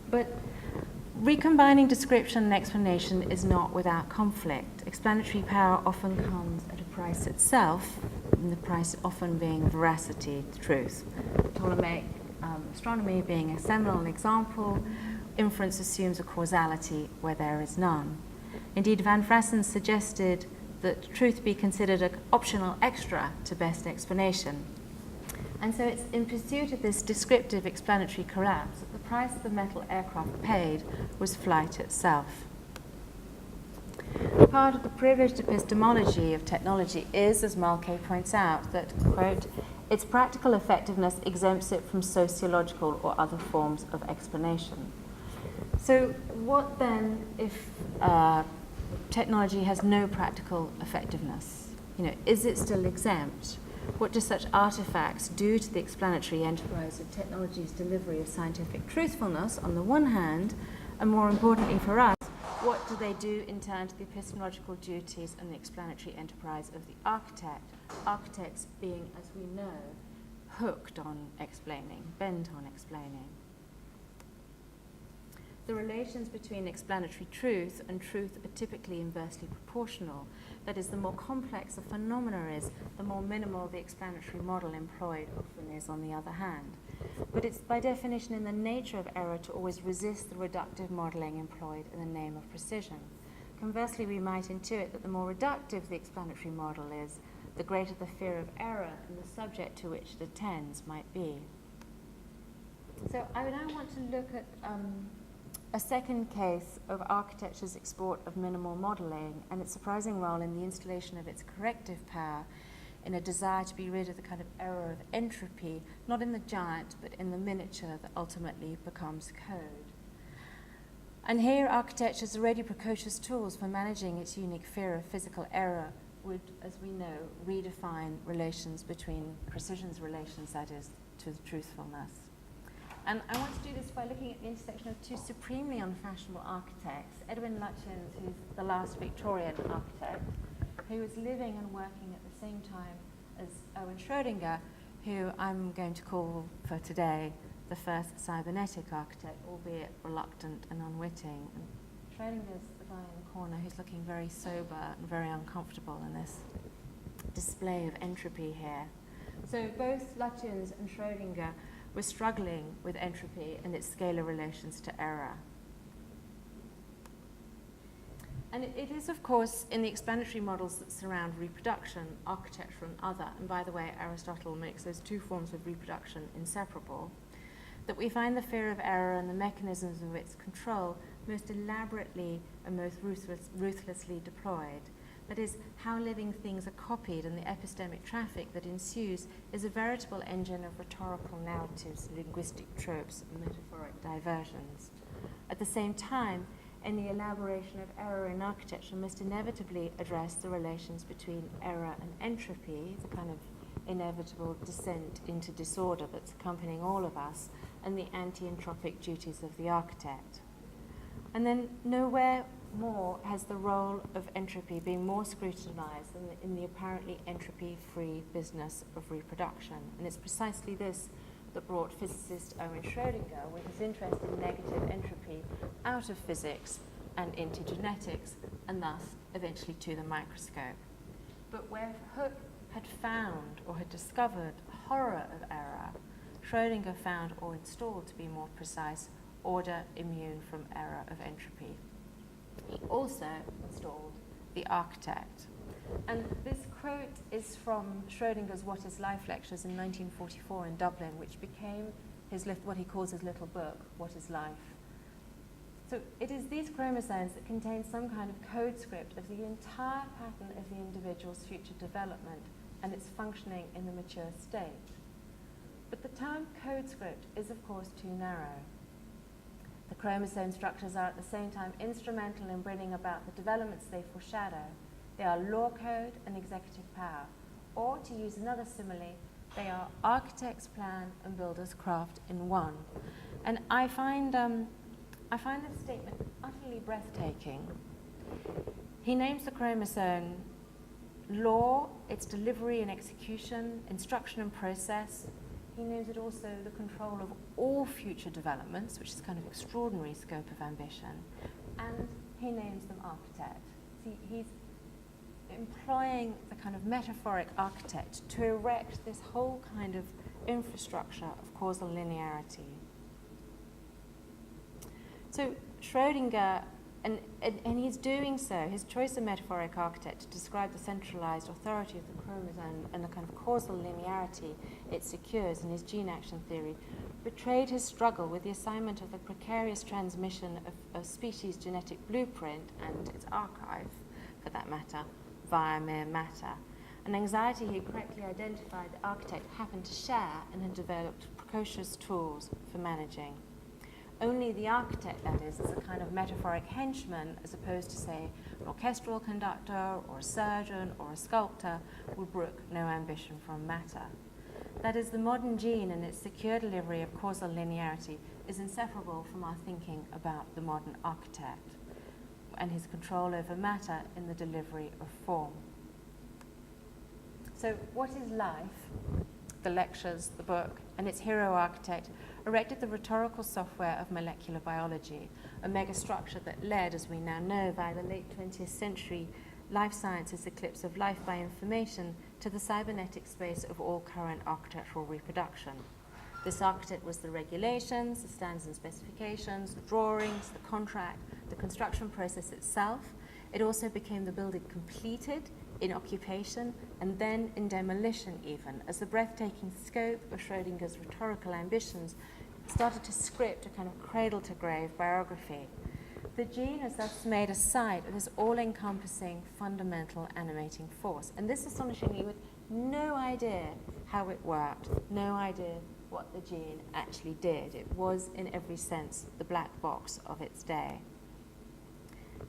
But recombining description and explanation is not without conflict. Explanatory power often comes at a price itself, and the price often being veracity, the truth. Ptolemaic astronomy being a seminal example, inference assumes a causality where there is none. Indeed, Van Frassen suggested that truth be considered an optional extra to best explanation. And so it's in pursuit of this descriptive explanatory collapse that the price the metal aircraft paid was flight itself. Part of the privileged epistemology of technology is, as Malkay points out, that, quote, its practical effectiveness exempts it from sociological or other forms of explanation. So what then if technology has no practical effectiveness? Is it still exempt? What do such artifacts do to the explanatory enterprise of technology's delivery of scientific truthfulness on the one hand, and more importantly for us, what do they do in turn to the epistemological duties and the explanatory enterprise of the architect? Architects being, as we know, hooked on explaining, bent on explaining. The relations between explanatory truth and truth are typically inversely proportional. That is, the more complex a phenomena is, the more minimal the explanatory model employed often is on the other hand. But it's by definition in the nature of error to always resist the reductive modeling employed in the name of precision. Conversely, we might intuit that the more reductive the explanatory model is, the greater the fear of error and the subject to which it attends might be. So I now want to look at a second case of architecture's export of minimal modelling and its surprising role in the installation of its corrective power in a desire to be rid of the kind of error of entropy, not in the giant, but in the miniature that ultimately becomes code. And here architecture's already precocious tools for managing its unique fear of physical error would, as we know, redefine relations between precision's relations, that is, to the truthfulness. And I want to do this by looking at the intersection of two supremely unfashionable architects, Edwin Lutyens, who's the last Victorian architect, who was living and working at the same time as Erwin Schroedinger, who I'm going to call for today the first cybernetic architect, albeit reluctant and unwitting. And Schrodinger's the guy in the corner who's looking very sober and very uncomfortable in this display of entropy here. So both Lutyens and Schrodinger were struggling with entropy and its scalar relations to error. And it is, of course, in the explanatory models that surround reproduction, architecture and other, and by the way, Aristotle makes those two forms of reproduction inseparable, that we find the fear of error and the mechanisms of its control most elaborately and most ruthlessly deployed. That is, how living things are copied and the epistemic traffic that ensues is a veritable engine of rhetorical narratives, linguistic tropes, and metaphoric diversions. At the same time, any elaboration of error in architecture must inevitably address the relations between error and entropy, the kind of inevitable descent into disorder that's accompanying all of us, and the anti-entropic duties of the architect. And then nowhere more has the role of entropy been more scrutinized than in the apparently entropy-free business of reproduction. And it's precisely this that brought physicist Erwin Schroedinger, with his interest in negative entropy, out of physics and into genetics, and thus eventually to the microscope. But where Hooke had found or had discovered horror of error, Schrodinger found, or installed to be more precise, order immune from error of entropy. He also installed the architect. And this quote is from Schrodinger's What is Life lectures in 1944 in Dublin, which became what he calls his little book, What is Life? So it is these chromosomes that contain some kind of code script of the entire pattern of the individual's future development and its functioning in the mature state. But the term code script is, of course, too narrow. The chromosome structures are at the same time instrumental in bringing about the developments they foreshadow. They are law code and executive power. Or, to use another simile, they are architect's plan and builder's craft in one. And I find this statement utterly breathtaking. He names the chromosome law, its delivery and execution, instruction and process. He names it also the control of all future developments, which is kind of extraordinary scope of ambition. And he names them architect. See, he's employing the kind of metaphoric architect to erect this whole kind of infrastructure of causal linearity. So Schrodinger, and he's doing so, his choice of metaphoric architect to describe the centralized authority of the chromosome and the kind of causal linearity it secures in his gene action theory, betrayed his struggle with the assignment of the precarious transmission of species genetic blueprint and its archive, for that matter, via mere matter, an anxiety he correctly identified the architect happened to share and had developed precocious tools for managing. Only the architect, that is a kind of metaphoric henchman, as opposed to, say, an orchestral conductor or a surgeon or a sculptor, would brook no ambition from matter. That is, the modern gene and its secure delivery of causal linearity is inseparable from our thinking about the modern architect and his control over matter in the delivery of form. So, What is Life? The lectures, the book, and its hero architect erected the rhetorical software of molecular biology, a megastructure that led, as we now know, via the late 20th century life sciences eclipse of life by information to the cybernetic space of all current architectural reproduction. This architect was the regulations, the standards and specifications, the drawings, the contract, the construction process itself. It also became the building completed, in occupation, and then in demolition even, as the breathtaking scope of Schrodinger's rhetorical ambitions started to script a kind of cradle-to-grave biography. The gene is thus made a site of this all-encompassing, fundamental animating force, and this astonishingly with no idea how it worked, no idea what the gene actually did. It was, in every sense, the black box of its day.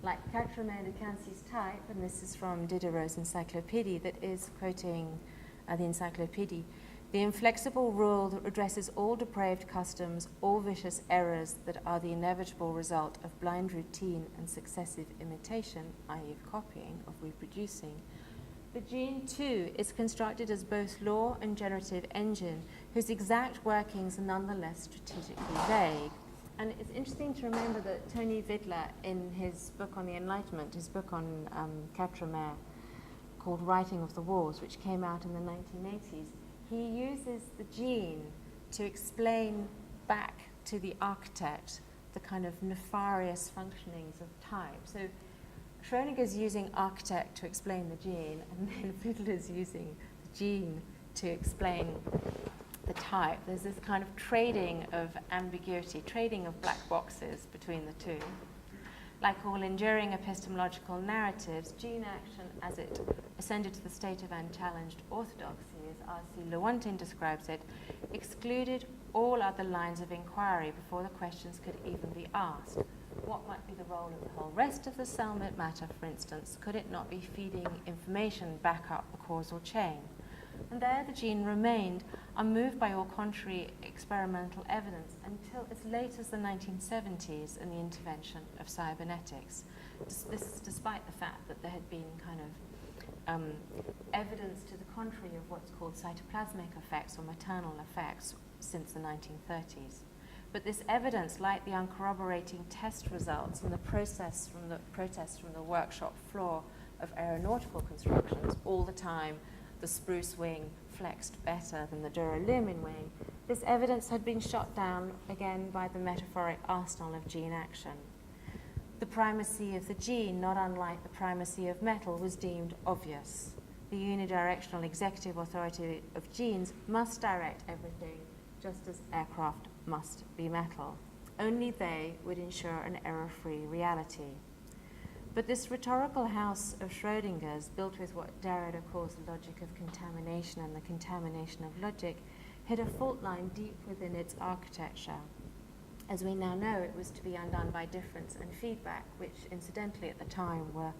Like Cartwright de Cancy's type, and this is from Diderot's encyclopedia that is quoting the encyclopedia, the inflexible rule that addresses all depraved customs, all vicious errors that are the inevitable result of blind routine and successive imitation, i.e. copying, of reproducing. The gene, too, is constructed as both law and generative engine, whose exact workings are nonetheless strategically vague. And it's interesting to remember that Tony Vidler, in his book on the Enlightenment, his book on Quatre-Mers, called Writing of the Walls, which came out in the 1980s, he uses the gene to explain back to the architect the kind of nefarious functionings of type. So Schrodinger's using architect to explain the gene, and then Fiedler's using the gene to explain the type. There's this kind of trading of ambiguity, trading of black boxes between the two. Like all enduring epistemological narratives, gene action, as it ascended to the state of unchallenged orthodoxy, as R.C. Lewontin describes it, excluded all other lines of inquiry before the questions could even be asked. What might be the role of the whole rest of the cell matter, for instance? Could it not be feeding information back up the causal chain? And there the gene remained unmoved by all contrary experimental evidence until as late as the 1970s and the intervention of cybernetics. This despite the fact that there had been kind of evidence to the contrary of what's called cytoplasmic effects or maternal effects since the 1930s. But this evidence, like the uncorroborating test results and the protests from the workshop floor of aeronautical constructions, all the time the spruce wing flexed better than the duralumin wing, this evidence had been shot down again by the metaphoric arsenal of gene action. The primacy of the gene, not unlike the primacy of metal, was deemed obvious. The unidirectional executive authority of genes must direct everything, just as aircraft must be metal. Only they would ensure an error-free reality. But this rhetorical house of Schrodinger's, built with what Derrida calls the logic of contamination and the contamination of logic, hid a fault line deep within its architecture. As we now know, it was to be undone by difference and feedback, which incidentally at the time were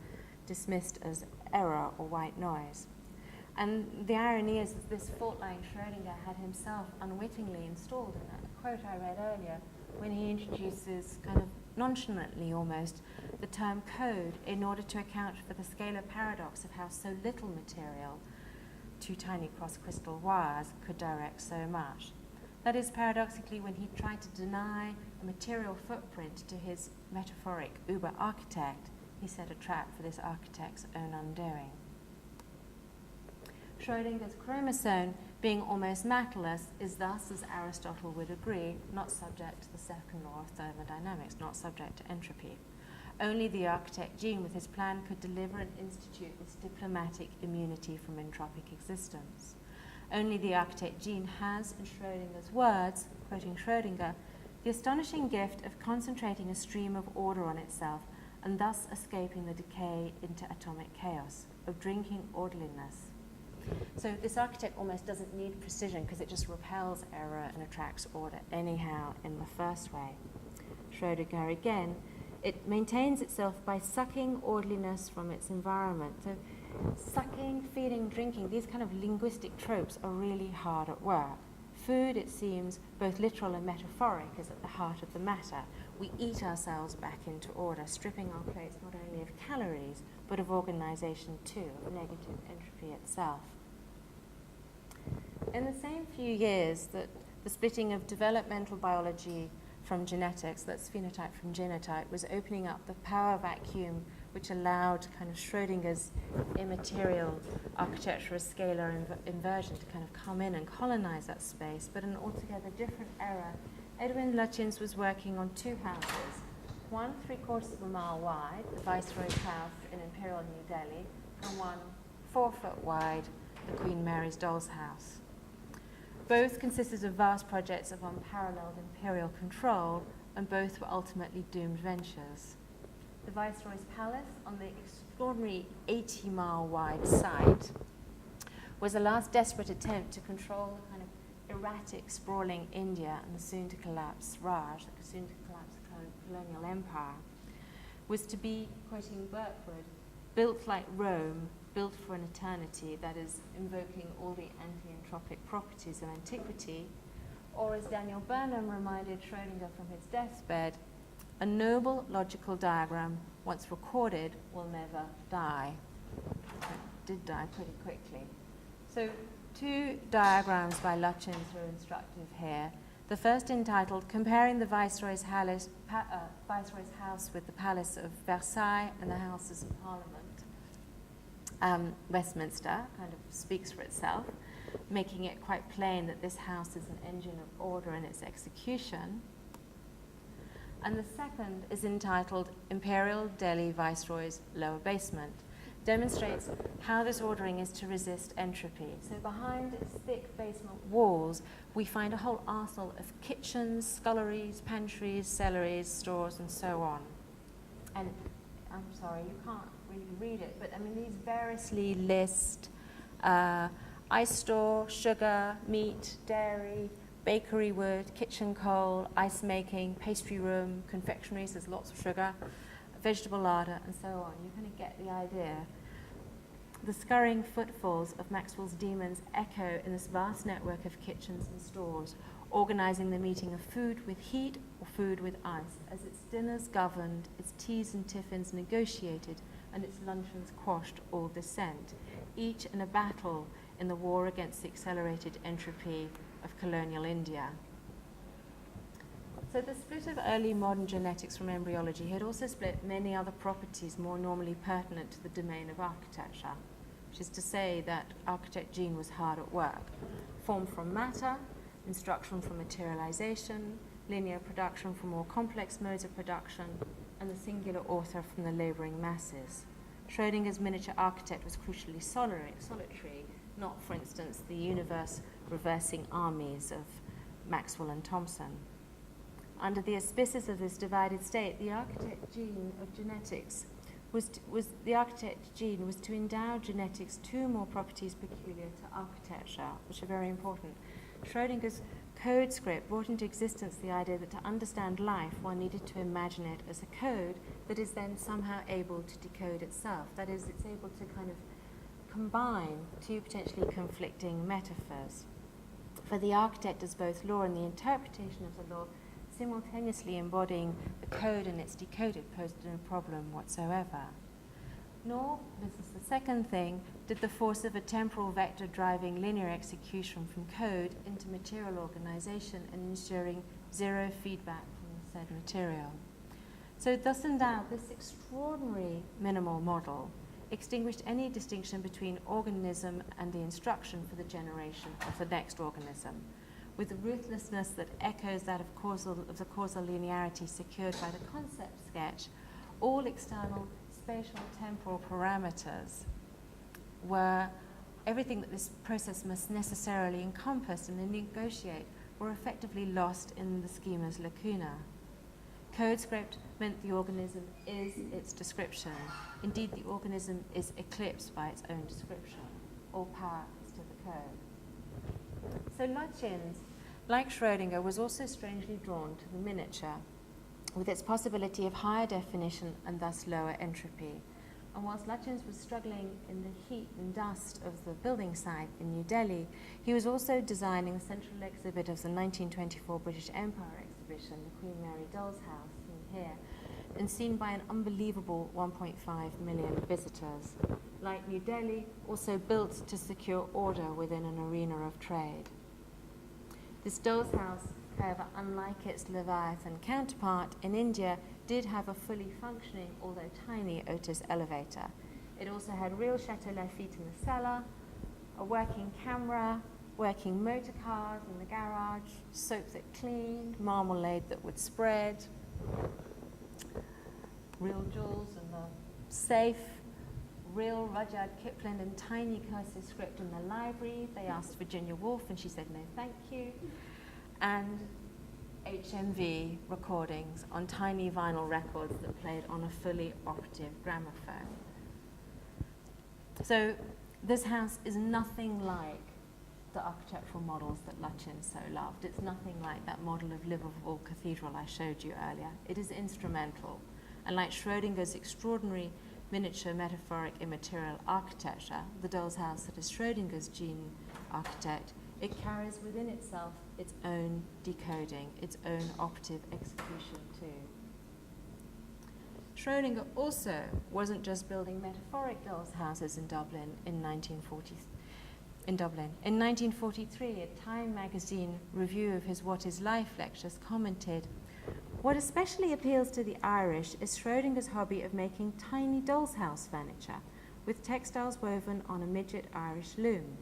dismissed as error or white noise. And the irony is that this fault line Schrodinger had himself unwittingly installed in that quote I read earlier, when he introduces kind of nonchalantly almost the term code in order to account for the scalar paradox of how so little material, two tiny cross-crystal wires, could direct so much. That is, paradoxically, when he tried to deny a material footprint to his metaphoric uber-architect, he set a trap for this architect's own undoing. Schrodinger's chromosome, being almost matterless, is thus, as Aristotle would agree, not subject to the second law of thermodynamics, not subject to entropy. Only the architect gene with his plan could deliver and institute this diplomatic immunity from entropic existence. Only the architect gene has, in Schrodinger's words, quoting Schrodinger, the astonishing gift of concentrating a stream of order on itself and thus escaping the decay into atomic chaos, of drinking orderliness. So this architect almost doesn't need precision because it just repels error and attracts order anyhow in the first way. Schrodinger again, it maintains itself by sucking orderliness from its environment. So sucking, feeding, drinking, these kind of linguistic tropes are really hard at work. Food, it seems, both literal and metaphoric, is at the heart of the matter. We eat ourselves back into order, stripping our plates not only of calories, but of organization too, of negative entropy itself. In the same few years that the splitting of developmental biology from genetics, that's phenotype from genotype, was opening up the power vacuum which allowed kind of Schrodinger's immaterial architectural scalar inversion to kind of come in and colonize that space, but an altogether different era. Erwin Schroedinger was working on two houses, one 3/4 of a mile wide, the Viceroy's House in Imperial New Delhi, and one 4 foot wide, the Queen Mary's Doll's House. Both consisted of vast projects of unparalleled imperial control, and both were ultimately doomed ventures. The Viceroy's Palace, on the extraordinary 80-mile wide site, was a last desperate attempt to control the kind of erratic, sprawling India and the soon-to-collapse Raj, the soon-to-collapse colonial empire, was to be, quoting Birkwood, built like Rome, built for an eternity, that is, invoking all the anti-entropic properties of antiquity, or as Daniel Burnham reminded Schrodinger from his deathbed, a noble logical diagram, once recorded, will never die. It did die pretty quickly. So, two diagrams by Lutyens are instructive here. The first entitled, Comparing the Viceroy's House with the Palace of Versailles and the Houses of Parliament. Westminster kind of speaks for itself, making it quite plain that this house is an engine of order in its execution. And the second is entitled Imperial Delhi Viceroy's Lower Basement, demonstrates how this ordering is to resist entropy. So behind its thick basement walls, we find a whole arsenal of kitchens, sculleries, pantries, cellaries, stores, and so on. And I'm sorry, you can't really read it, but I mean, these variously list ice store, sugar, meat, dairy, bakery wood, kitchen coal, ice making, pastry room, confectioneries, there's lots of sugar, vegetable larder, and so on. You kind of get the idea. The scurrying footfalls of Maxwell's demons echo in this vast network of kitchens and stores, organizing the meeting of food with heat or food with ice, as its dinners governed, its teas and tiffins negotiated, and its luncheons quashed all dissent, each in a battle in the war against the accelerated entropy of colonial India. So the split of early modern genetics from embryology had also split many other properties more normally pertinent to the domain of architecture, which is to say that architect Gene was hard at work. Form from matter, instruction from materialization, linear production from more complex modes of production, and the singular author from the laboring masses. Schrodinger's miniature architect was crucially solitary, not, for instance, the universe reversing armies of Maxwell and Thomson. Under the auspices of this divided state, the architect Gene of genetics was to endow genetics two more properties peculiar to architecture, which are very important. Schrodinger's code script brought into existence the idea that to understand life, one needed to imagine it as a code that is then somehow able to decode itself. That is, it's able to kind of combine two potentially conflicting metaphors. For the architect as both law and the interpretation of the law, simultaneously embodying the code and its decoded posed no problem whatsoever. Nor, this is the second thing, did the force of a temporal vector driving linear execution from code into material organization and ensuring zero feedback from the said material. So thus endowed, this extraordinary minimal model extinguished any distinction between organism and the instruction for the generation of the next organism, with the ruthlessness that echoes that of the causal linearity secured by the concept sketch. All external spatial temporal parameters were everything that this process must necessarily encompass and negotiate were effectively lost in the schema's lacuna. Code script meant the organism is its description. Indeed, the organism is eclipsed by its own description. All power is to the code. So Lutyens, like Schrodinger, was also strangely drawn to the miniature, with its possibility of higher definition and thus lower entropy. And whilst Lutyens was struggling in the heat and dust of the building site in New Delhi, he was also designing the central exhibit of the 1924 British Empire exhibition, the Queen Mary Doll's House, seen here, and seen by an unbelievable 1.5 million visitors. Like New Delhi, also built to secure order within an arena of trade. This doll's house, however, unlike its Leviathan counterpart in India, did have a fully functioning, although tiny, Otis elevator. It also had real Chateau Lafite in the cellar, a working camera, working motor cars in the garage, soap that cleaned, marmalade that would spread, real jewels in the safe, real Rudyard Kipling and tiny cursive script in the library. They asked Virginia Woolf and she said no thank you. And HMV recordings on tiny vinyl records that played on a fully operative gramophone. So this house is nothing like the architectural models that Lutyens so loved. It's nothing like that model of Liverpool Cathedral I showed you earlier. It is instrumental. And like Schrodinger's extraordinary miniature metaphoric immaterial architecture, the doll's house that is Schrodinger's Gene architect, it carries within itself its own decoding, its own operative execution too. Schrodinger also wasn't just building metaphoric doll's houses in Dublin in 1940. In 1943, a Time magazine review of his What is Life lectures commented, "What especially appeals to the Irish is Schrodinger's hobby of making tiny doll's house furniture, with textiles woven on a midget Irish loom.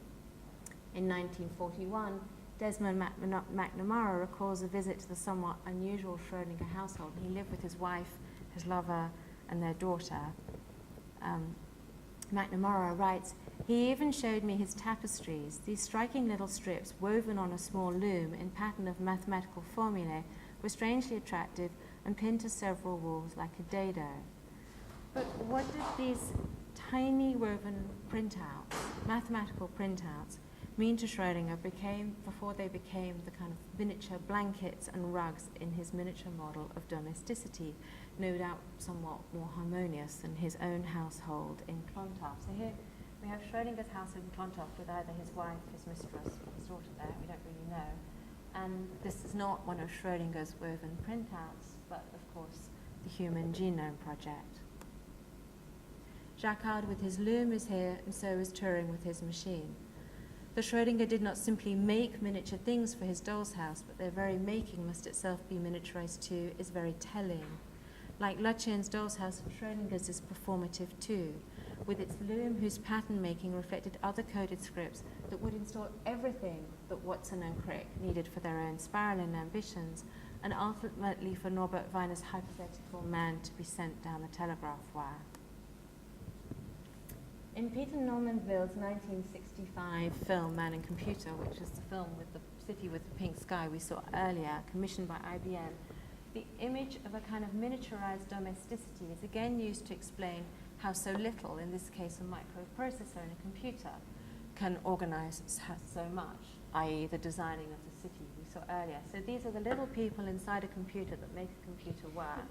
In 1941, Desmond McNamara recalls a visit to the somewhat unusual Schrodinger household. He lived with his wife, his lover, and their daughter. McNamara writes, "He even showed me his tapestries, these striking little strips woven on a small loom in pattern of mathematical formulae were strangely attractive and pinned to several walls like a dado." But what did these tiny woven printouts, mathematical printouts, mean to Schrodinger before they became the kind of miniature blankets and rugs in his miniature model of domesticity, no doubt somewhat more harmonious than his own household in Clontarf. So here we have Schrodinger's house in Clontarf with either his wife, his mistress, or his daughter there, we don't really know. And this is not one of Schrodinger's woven printouts, but of course the Human Genome Project. Jacquard with his loom is here, and so is Turing with his machine. That Schrodinger did not simply make miniature things for his doll's house, but their very making must itself be miniaturized too, is very telling. Like Lucien's doll's house, Schrodinger's is performative too, with its loom whose pattern making reflected other coded scripts that would install everything that Watson and Crick needed for their own spiraling ambitions, and ultimately for Norbert Weiner's hypothetical man to be sent down the telegraph wire. In Peter Normanville's 1965 film Man and Computer, which is the film with the city with the pink sky we saw earlier, commissioned by IBM, the image of a kind of miniaturized domesticity is again used to explain how so little, in this case a microprocessor in a computer, can organize so much, i.e. the designing of the city we saw earlier. So these are the little people inside a computer that make a computer work.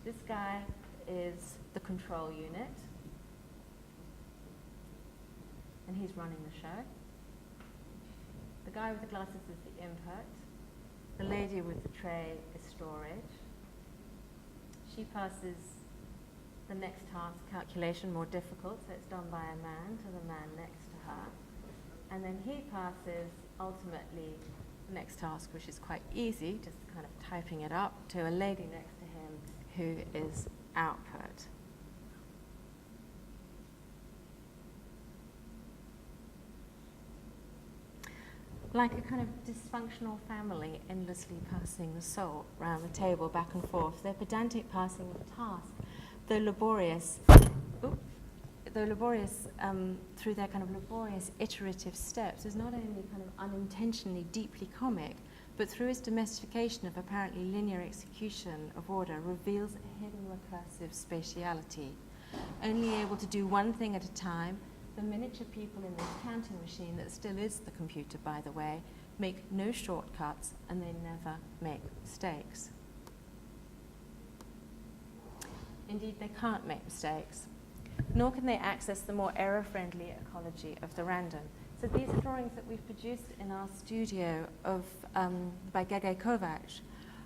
This guy is the control unit, and he's running the show. The guy with the glasses is the input. The lady with the tray is storage. She passes the next task, calculation, more difficult, so it's done by a man, to the man next to her. And then he passes, ultimately, the next task, which is quite easy, just kind of typing it up, to a lady next to him who is output. Like a kind of dysfunctional family endlessly passing the soul round the table back and forth, their pedantic passing of task, though laborious through their kind of laborious iterative steps, is not only kind of unintentionally deeply comic, but through its domestication of apparently linear execution of order, reveals a hidden recursive spatiality. Only able to do one thing at a time, the miniature people in this counting machine, that still is the computer, by the way, make no shortcuts, and they never make mistakes. Indeed, they can't make mistakes, nor can they access the more error-friendly ecology of the random. So these are drawings that we've produced in our studio by Gege Kovacs,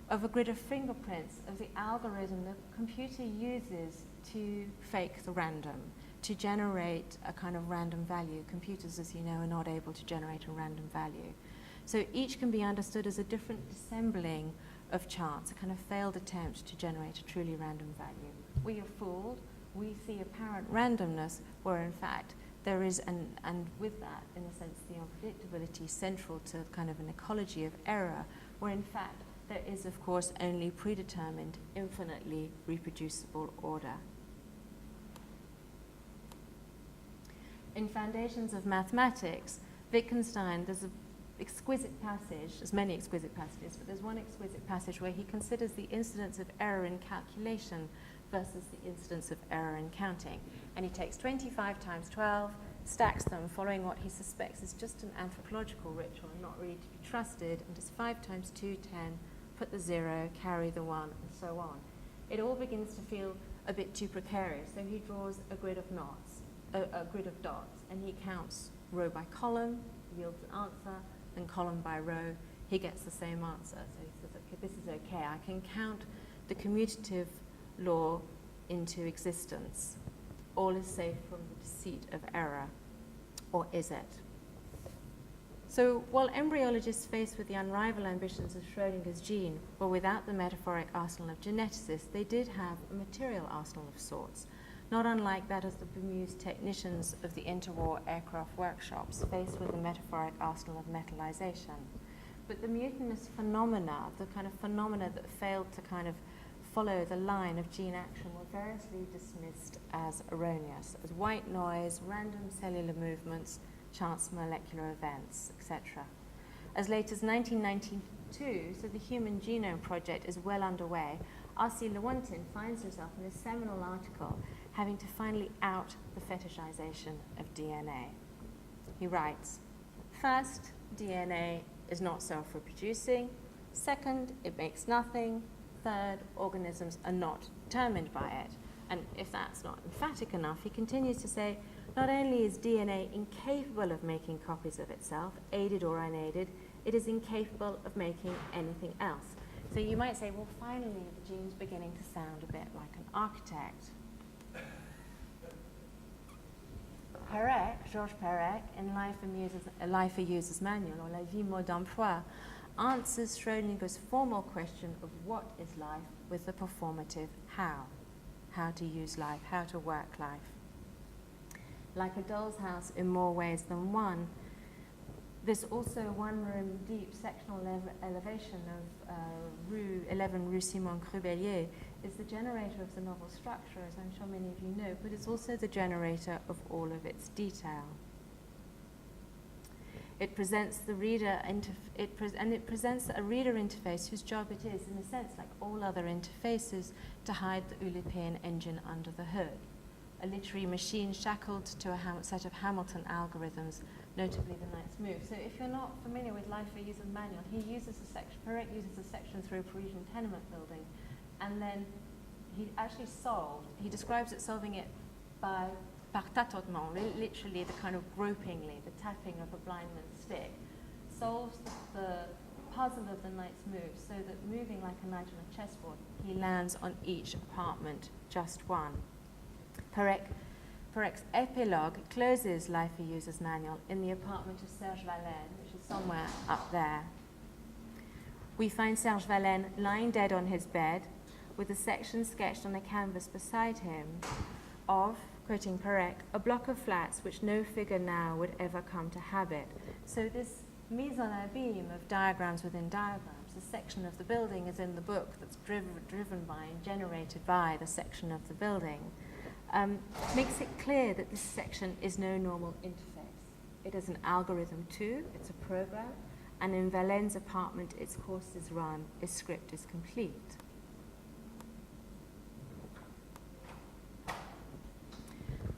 of a grid of fingerprints of the algorithm the computer uses to fake the random, to generate a kind of random value. Computers, as you know, are not able to generate a random value. So each can be understood as a different assembling of chance, a kind of failed attempt to generate a truly random value. We are fooled. We see apparent randomness, where in fact there is, and with that, in a sense, the unpredictability central to kind of an ecology of error, where in fact there is, of course, only predetermined, infinitely reproducible order. In Foundations of Mathematics, Wittgenstein, there's an exquisite passage, there's many exquisite passages, but there's one exquisite passage where he considers the incidence of error in calculation versus the incidence of error in counting. And he takes 25 times 12, stacks them, following what he suspects is just an anthropological ritual and not really to be trusted, and does 5 times 2, 10, put the 0, carry the 1, and so on. It all begins to feel a bit too precarious, so he draws a grid of knots, a grid of dots, and he counts row by column, yields an answer, then column by row, he gets the same answer. So he says, okay, this is okay, I can count the commutative law into existence. All is safe from the deceit of error, or is it? So while embryologists faced with the unrivaled ambitions of Schrodinger's gene were without the metaphoric arsenal of geneticists, they did have a material arsenal of sorts. not unlike that of the bemused technicians of the interwar aircraft workshops faced with the metaphoric arsenal of metallization. But the mutinous phenomena, the kind of phenomena that failed to kind of follow the line of gene action, were variously dismissed as erroneous, as white noise, random cellular movements, chance molecular events, etc. As late as 1992, so the Human Genome Project is well underway, R.C. Lewontin finds himself in a seminal article having to finally out the fetishization of DNA. He writes, first, DNA is not self-reproducing. Second, it makes nothing. Third, organisms are not determined by it. And if that's not emphatic enough, he continues to say, not only is DNA incapable of making copies of itself, aided or unaided, it is incapable of making anything else. So you might say, well, finally, the gene's beginning to sound a bit like an architect. Perec, Georges Perec, in Life a User's Manual, or La Vie Mode d'Emploi, answers Schrodinger's formal question of what is life with the performative how to use life, how to work life. Like a doll's house in more ways than one, this also one-room deep sectional elevation of Rue 11 Rue Simon Crubelier is the generator of the novel structure, as I'm sure many of you know, but it's also the generator of all of its detail. It presents the reader it presents a reader interface whose job it is, in a sense, like all other interfaces, to hide the Ulipian engine under the hood. A literary machine shackled to a set of Hamilton algorithms, notably the Knight's Move. So if you're not familiar with Life a User's Manual, Perec uses a section through a Parisian tenement building, and then he describes it solving it by par tâtonnement, literally the kind of gropingly, the tapping of a blind man's stick, solves the puzzle of the Knight's Move so that moving like a knight on a chessboard, he lands on each apartment, just one. Perec's epilogue closes Life a User's Manual in the apartment of Serge Valène, which is somewhere up there. We find Serge Valène lying dead on his bed, with a section sketched on a canvas beside him of, quoting Perec, a block of flats which no figure now would ever come to habit. So this mise en abîme of diagrams within diagrams, the section of the building is in the book that's driven by and generated by the section of the building, makes it clear that this section is no normal interface. It is an algorithm too, it's a program, and in Valène's apartment its course is run, its script is complete.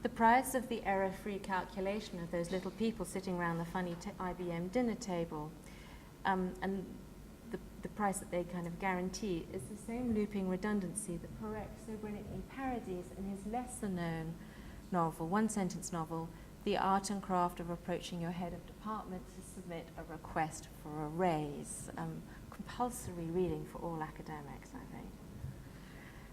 The price of the error-free calculation of those little people sitting around the funny IBM dinner table, and the price that they kind of guarantee, is the same looping redundancy that Perec so brilliantly parodies in his lesser-known novel, one-sentence novel, The Art and Craft of Approaching Your Head of Department to Submit a Request for a Raise. Compulsory reading for all academics, I think.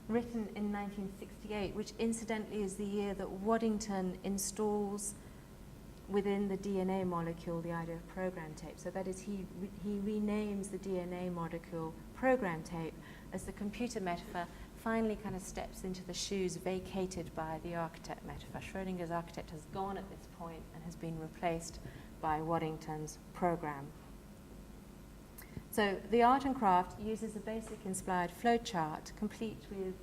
Written in 1968, which incidentally is the year that Waddington installs within the DNA molecule the idea of program tape. So that is, he renames the DNA molecule program tape as the computer metaphor finally kind of steps into the shoes vacated by the architect metaphor. Schrodinger's architect has gone at this point and has been replaced by Waddington's program. So the art and craft uses a basic inspired flowchart, complete with,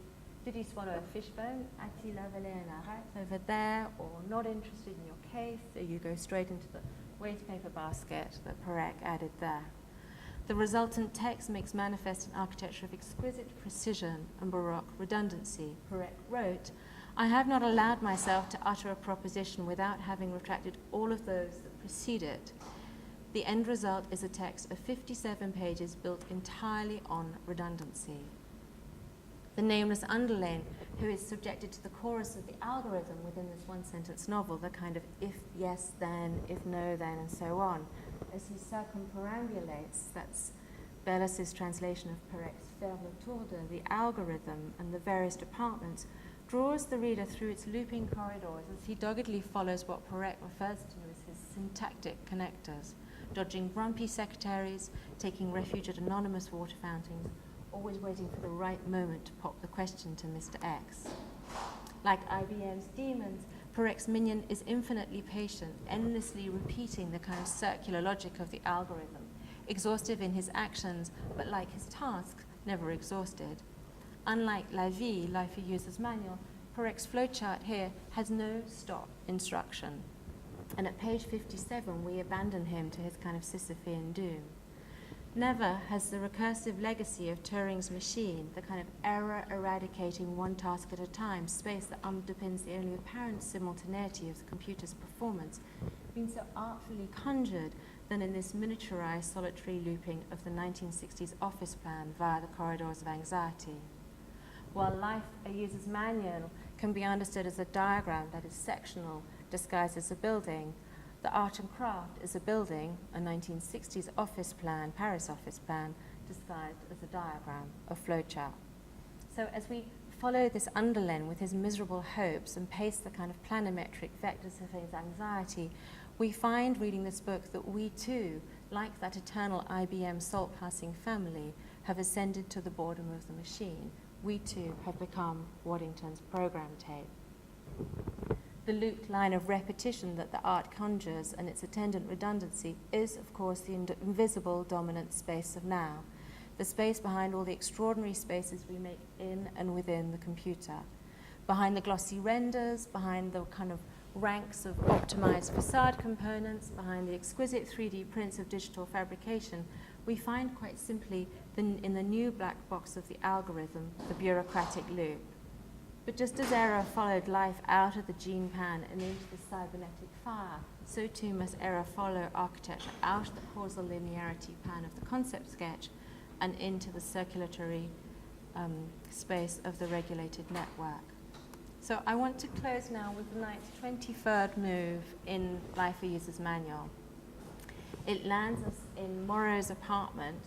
did you swallow a fishbone? A-t-il avalé un arête? Over there, or not interested in your case, so you go straight into the wastepaper basket that Perec added there. The resultant text makes manifest an architecture of exquisite precision and baroque redundancy. Perec wrote, I have not allowed myself to utter a proposition without having retracted all of those that precede it. The end result is a text of 57 pages built entirely on redundancy. The nameless underling, who is subjected to the chorus of the algorithm within this one-sentence novel, the kind of if yes, then, if no, then, and so on, as he circumperambulates, that's Bellus's translation of Perec's faire le tour de, the algorithm and the various departments, draws the reader through its looping corridors as he doggedly follows what Perec refers to as his syntactic connectors, dodging grumpy secretaries, taking refuge at anonymous water fountains, always waiting for the right moment to pop the question to Mr. X. Like IBM's demons, Perek's minion is infinitely patient, endlessly repeating the kind of circular logic of the algorithm, exhaustive in his actions, but like his tasks, never exhausted. Unlike La Vie, Life a User's Manual, Perek's flowchart here has no stop instruction. And at page 57, we abandon him to his kind of Sisyphean doom. Never has the recursive legacy of Turing's machine, the kind of error-eradicating one task at a time space that underpins the only apparent simultaneity of the computer's performance, been so artfully conjured than in this miniaturized solitary looping of the 1960s office plan via the corridors of anxiety. While Life a User's Manual can be understood as a diagram that is sectional, disguised as a building, the Art and Craft is a building, a 1960s office plan, Paris office plan, disguised as a diagram, a flowchart. So as we follow this underling with his miserable hopes and pace the kind of planimetric vectors of his anxiety, we find reading this book that we too, like that eternal IBM salt-passing family, have ascended to the boredom of the machine. We too have become Waddington's program tape. The looped line of repetition that the art conjures and its attendant redundancy is, of course, the invisible dominant space of now, the space behind all the extraordinary spaces we make in and within the computer, behind the glossy renders, behind the kind of ranks of optimized facade components, behind the exquisite 3D prints of digital fabrication. We find quite simply in the new black box of the algorithm, the bureaucratic loop. But just as error followed life out of the gene pan and into the cybernetic fire, so too must error follow architecture out of the causal linearity pan of the concept sketch and into the circulatory space of the regulated network. So I want to close now with the knight's 23rd move in Life a User's Manual. It lands us in Moreau's apartment,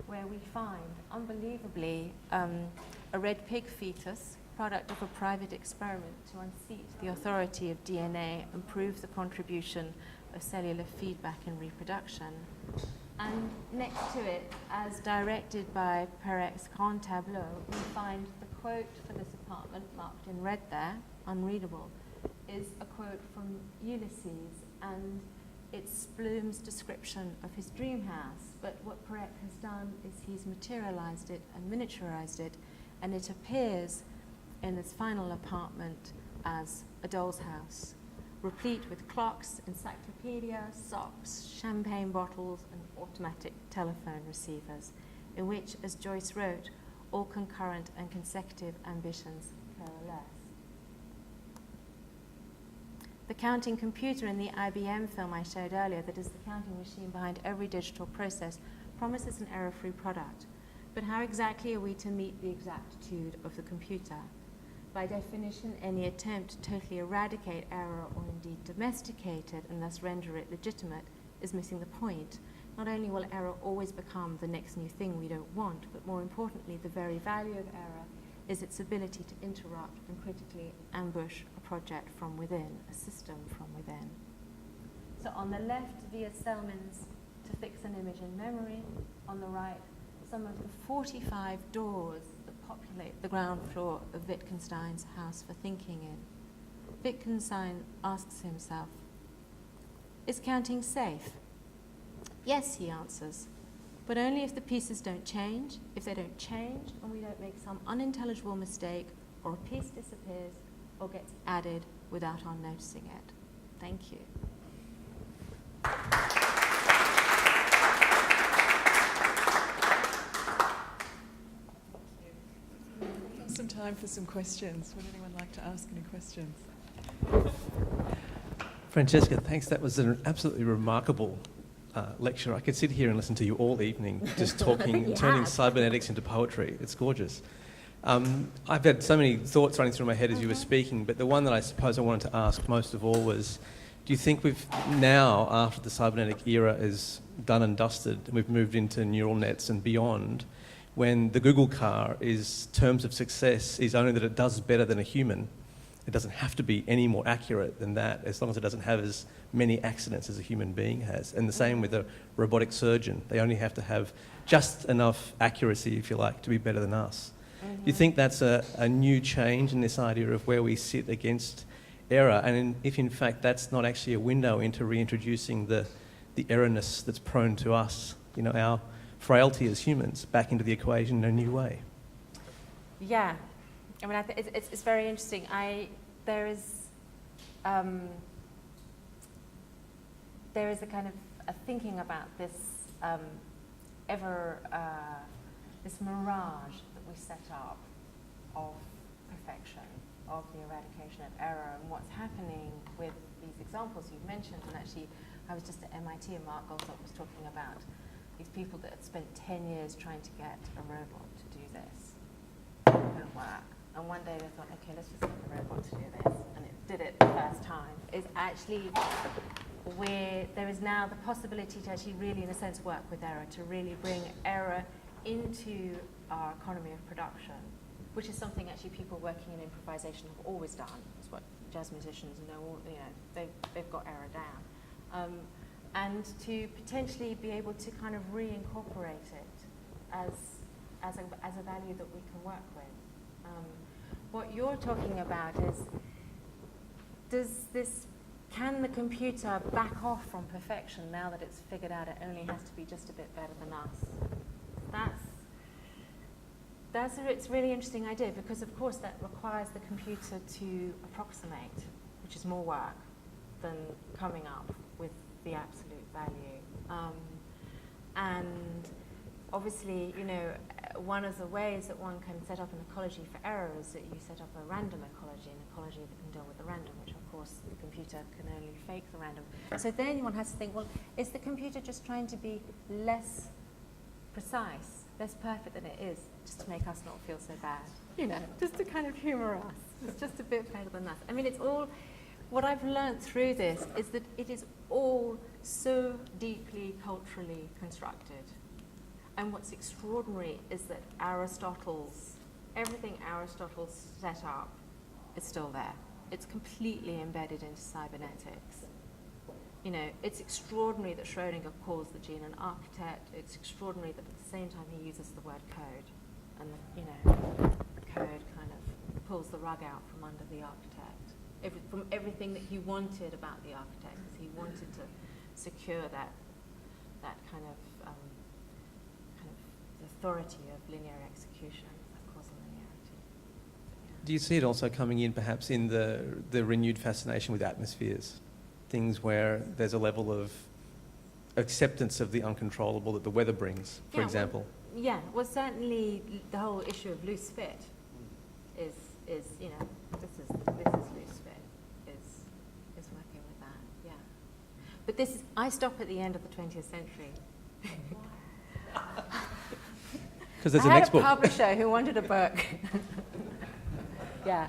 where we find, unbelievably, a red pig fetus, product of a private experiment to unseat the authority of DNA and prove the contribution of cellular feedback in reproduction. And next to it, as directed by Perek's Grand Tableau, we find the quote for this apartment, marked in red there, unreadable, is a quote from Ulysses, and it's Bloom's description of his dream house. But what Perec has done is he's materialized it and miniaturized it, and it appears in this final apartment as a doll's house, replete with clocks, encyclopedia, socks, champagne bottles, and automatic telephone receivers, in which, as Joyce wrote, all concurrent and consecutive ambitions coalesce. The counting computer in the IBM film I showed earlier, that is the counting machine behind every digital process, promises an error-free product. But how exactly are we to meet the exactitude of the computer? By definition, any attempt to totally eradicate error or indeed domesticate it and thus render it legitimate is missing the point. Not only will error always become the next new thing we don't want, but more importantly, the very value of error is its ability to interrupt and critically ambush a project from within, a system from within. So on the left, via Selman's To Fix an Image in Memory. On the right, some of the 45 doors that populate the ground floor of Wittgenstein's house for thinking in. Wittgenstein asks himself, is counting safe? Yes, he answers, but only if the pieces don't change. If they don't change and we don't make some unintelligible mistake, or a piece disappears or gets added without our noticing it. Thank you. Some time for some questions. Would anyone like to ask any questions? Francesca, thanks. That was an absolutely remarkable lecture. I could sit here and listen to you all evening, just talking and turning cybernetics into poetry. It's gorgeous. I've had so many thoughts running through my head as you were speaking, but the one that I suppose I wanted to ask most of all was, do you think we've now, after the cybernetic era is done and dusted, and we've moved into neural nets and beyond, when the Google car is terms of success is only that it does better than a human, it doesn't have to be any more accurate than that, as long as it doesn't have as many accidents as a human being has. And the same with a robotic surgeon. They only have to have just enough accuracy, if you like, to be better than us. Do you think that's a new change in this idea of where we sit against error, and if in fact that's not actually a window into reintroducing the errorness that's prone to us, our frailty as humans, back into the equation in a new way? Yeah, I mean, it's very interesting. There is a kind of a thinking about this this mirage that we set up of perfection, of the eradication of error, and what's happening with these examples you've mentioned. And actually, I was just at MIT, and Mark Goldstock was talking about these people that had spent 10 years trying to get a robot to do this. It couldn't work. And one day they thought, okay, let's just get the robot to do this. And it did it the first time. It's actually where there is now the possibility to actually really, in a sense, work with error, to really bring error into our economy of production, which is something actually people working in improvisation have always done. It's what jazz musicians know, they've got error down. And to potentially be able to kind of reincorporate it as a value that we can work with. What you're talking about is, can the computer back off from perfection now that it's figured out it only has to be just a bit better than us? It's a really interesting idea, because of course that requires the computer to approximate, which is more work than coming up with the absolute value. And obviously, one of the ways that one can set up an ecology for error is that you set up a random ecology, an ecology that can deal with the random, which of course the computer can only fake the random. So then one has to think, well, is the computer just trying to be less precise, less perfect than it is, just to make us not feel so bad? Just to kind of humor us. It's just a bit better than us. I mean, it's all, what I've learned through this is that it is all so deeply culturally constructed. And what's extraordinary is that everything Aristotle set up is still there. It's completely embedded into cybernetics. It's extraordinary that Schrodinger calls the gene an architect. It's extraordinary that at the same time he uses the word code. And, the code kind of pulls the rug out from under the architect. From everything that he wanted about the architect, because he wanted to secure that kind of the authority of linear execution, that causal linearity. Yeah. Do you see it also coming in perhaps in the renewed fascination with atmospheres? Things where there's a level of acceptance of the uncontrollable that the weather brings, for example? Well, certainly the whole issue of loose fit is this is loose fit, is working with that, yeah. But I stop at the end of the 20th century. Because there's a next book. I had a publisher who wanted a book. Yeah.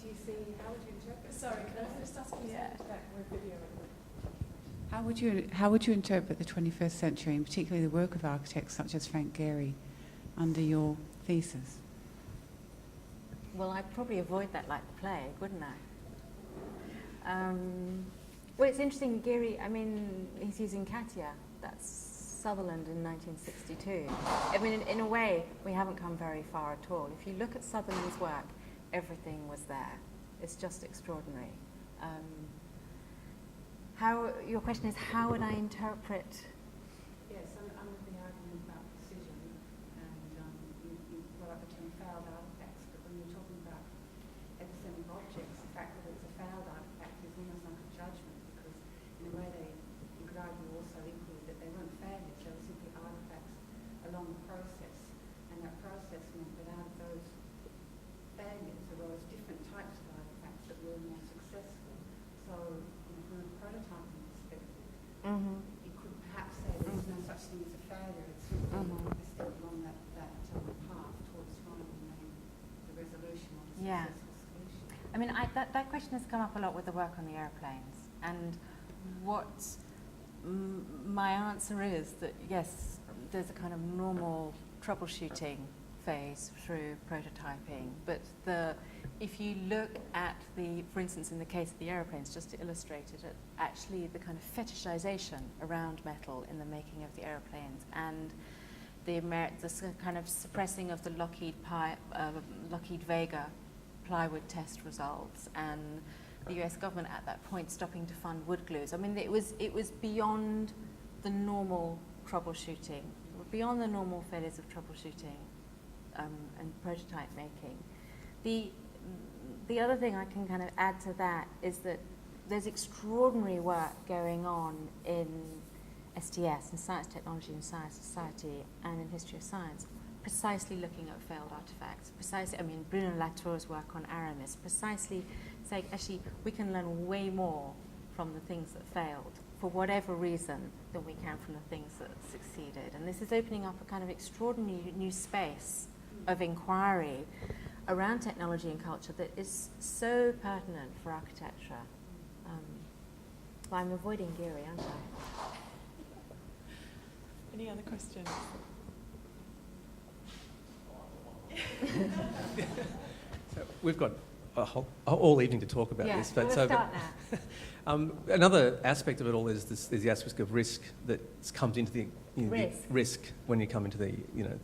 Do you see, how would you interpret, sorry, can I just ask you back with video? How would you interpret the 21st century, and particularly the work of architects such as Frank Gehry, under your thesis? Well, I'd probably avoid that like the plague, wouldn't I? Well, it's interesting, Gehry, I mean, he's using Katia. That's Sutherland in 1962. I mean, in a way, we haven't come very far at all. If you look at Sutherland's work, everything was there. It's just extraordinary. Your question is, how would I interpret? Yes, I'm with the argument about precision, and you brought up the term failed artifacts, but when you're talking about epistemic objects, the fact that it's a failed artifact is almost like a judgment, because in a way you could argue also equally that they weren't failures, they were simply artifacts along the process, and that process meant that out of those failures there arose different types of artifacts that were more successful. So from a prototyping perspective, you could perhaps say there's no such thing as a failure, it's simply a step along that path towards finding the resolution or the successful solution. I mean, that question has come up a lot with the work on the airplanes, and what my answer is that yes, there's a kind of normal troubleshooting phase through prototyping, but if you look at for instance, in the case of the aeroplanes, just to illustrate it, actually the kind of fetishization around metal in the making of the aeroplanes, and kind of suppressing of the Lockheed Vega plywood test results, and the US government at that point stopping to fund wood glues. I mean, it was beyond the normal troubleshooting, beyond the normal failures of troubleshooting and prototype making. The other thing I can kind of add to that is that there's extraordinary work going on in STS, in Science, Technology and Science Society, and in History of Science, precisely looking at failed artifacts. Precisely, I mean, Bruno Latour's work on Aramis, precisely saying, actually, we can learn way more from the things that failed, for whatever reason, than we can from the things that succeeded. And this is opening up a kind of extraordinary new space of inquiry around technology and culture that is so pertinent for architecture. Well, I'm avoiding Geary, aren't I? Any other questions? So we've got all evening to talk about this. But we'll start now. Another aspect of it all is the aspect of risk that comes into the risk when you come into the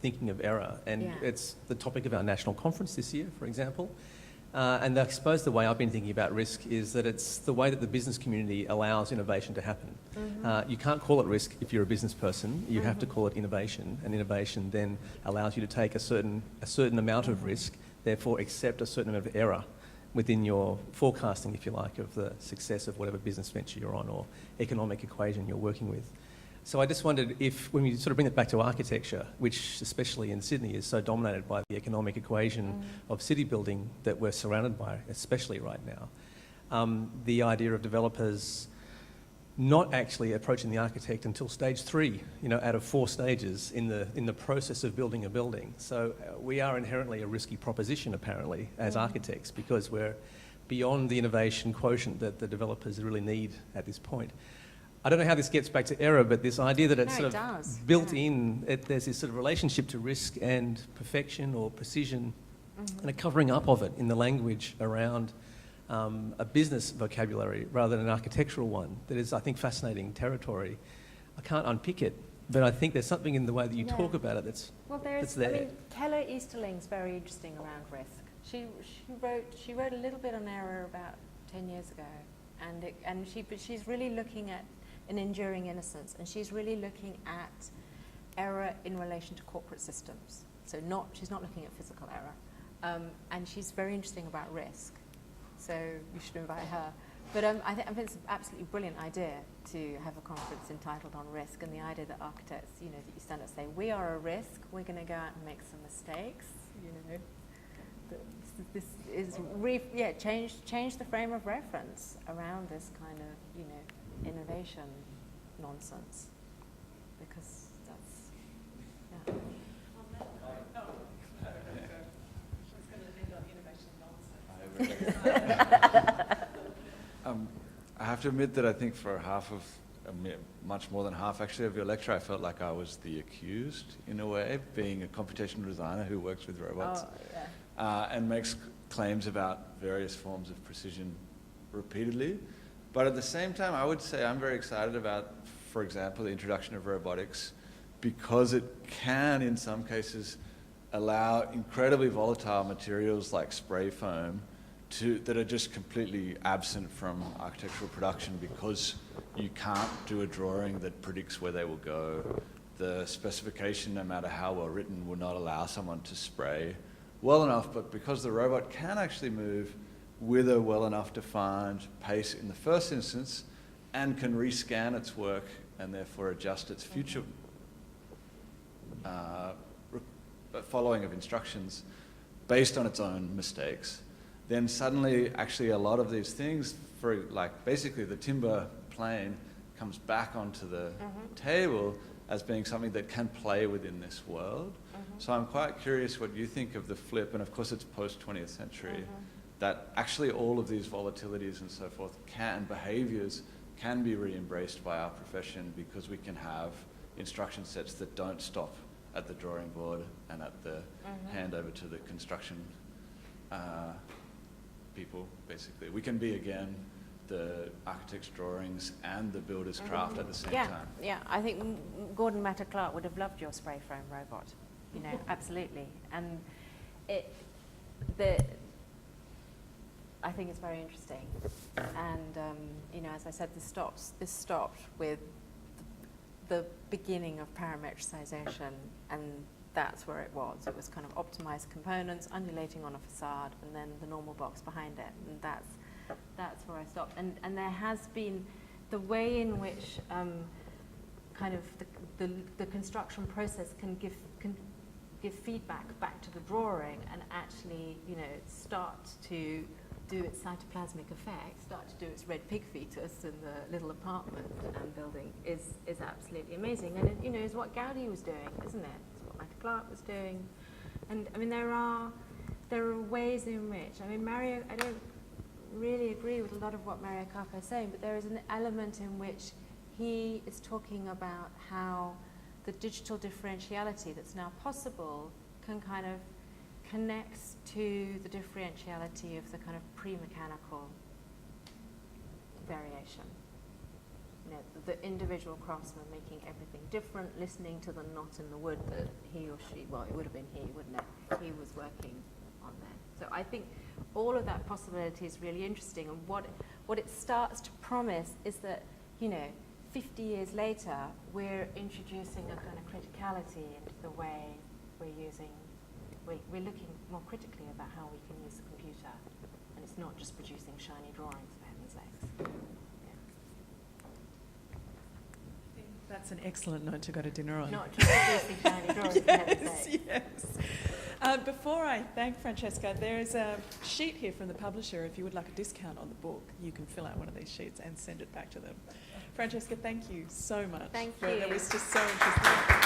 thinking of error, and it's the topic of our national conference this year, for example. And I suppose the way I've been thinking about risk is that it's the way that the business community allows innovation to happen. You can't call it risk if you're a business person. You have to call it innovation, and innovation then allows you to take a certain amount of risk, therefore accept a certain amount of error within your forecasting, if you like, of the success of whatever business venture you're on or economic equation you're working with. So I just wondered if, when we sort of bring it back to architecture, which especially in Sydney is so dominated by the economic equation of city building that we're surrounded by, especially right now, the idea of developers not actually approaching the architect until stage 3, out of 4 stages in the process of building a building. So we are inherently a risky proposition, apparently, as architects, because we're beyond the innovation quotient that the developers really need at this point. I don't know how this gets back to error, but this idea that it's sort of built in, there's this sort of relationship to risk and perfection or precision, and a covering up of it in the language around a business vocabulary rather than an architectural one that is, I think, fascinating territory. I can't unpick it, but I think there's something in the way that you talk about it that's there. I mean, Keller Easterling's very interesting around risk. She wrote a little bit on error about 10 years ago, but she's really looking at an enduring innocence, and she's really looking at error in relation to corporate systems. So she's not looking at physical error, and she's very interesting about risk. So you should invite her. But I think it's an absolutely brilliant idea to have a conference entitled on risk, and the idea that architects, that you stand up and say, we are a risk, we're going to go out and make some mistakes, This is change the frame of reference around this kind of innovation nonsense, because that's I have to admit that I think for much more than half actually of your lecture, I felt like I was the accused in a way, being a computational designer who works with robots and makes claims about various forms of precision repeatedly. But at the same time, I would say I'm very excited about, for example, the introduction of robotics, because it can, in some cases, allow incredibly volatile materials like spray foam that are just completely absent from architectural production because you can't do a drawing that predicts where they will go. The specification, no matter how well written, will not allow someone to spray well enough, but because the robot can actually move with a well enough defined pace in the first instance and can rescan its work and therefore adjust its future following of instructions based on its own mistakes, then suddenly actually a lot of these things, for like basically the timber plane comes back onto the table as being something that can play within this world. So I'm quite curious what you think of the flip, and of course it's post-20th century, that actually all of these volatilities and so forth behaviors can be re-embraced by our profession, because we can have instruction sets that don't stop at the drawing board and at the handover to the construction people, basically. We can be, again, the architect's drawings and the builder's craft at the same time. Yeah, I think Gordon Matter Clark would have loved your spray frame robot, you know, absolutely. And I think it's very interesting. And, you know, as I said, this stopped with the beginning of parametricization, and that's where it was. It was kind of optimized components undulating on a facade, and then the normal box behind it, and that's where I stopped. And there has been the way in which kind of the construction process can give feedback back to the drawing, and actually, you know, start to do its cytoplasmic effect, start to do its red pig fetus in the little apartment building is absolutely amazing. And it, you know, is what Gaudi was doing, isn't it? It's what Matter Clark was doing. And I mean, there are ways in which, I mean, I don't really agree with a lot of what Mario Kafka is saying, but there is an element in which he is talking about how the digital differentiality that's now possible can kind of connects to the differentiality of the kind of pre-mechanical variation. You know, the individual craftsman making everything different, listening to the knot in the wood that he or she, well, it would have been he, wouldn't it? He was working on there. So I think all of that possibility is really interesting, and what it starts to promise is that, you know, 50 years later, we're introducing a kind of criticality into the way we're looking more critically about how we can use the computer, and it's not just producing shiny drawings, for heaven's sakes. Yeah. That's an excellent note to go to dinner on. Not just producing shiny drawings, for heaven's sakes. Yes. Before I thank Francesca, there is a sheet here from the publisher. If you would like a discount on the book, you can fill out one of these sheets and send it back to them. Francesca, thank you so much. Thank you. That was just so interesting.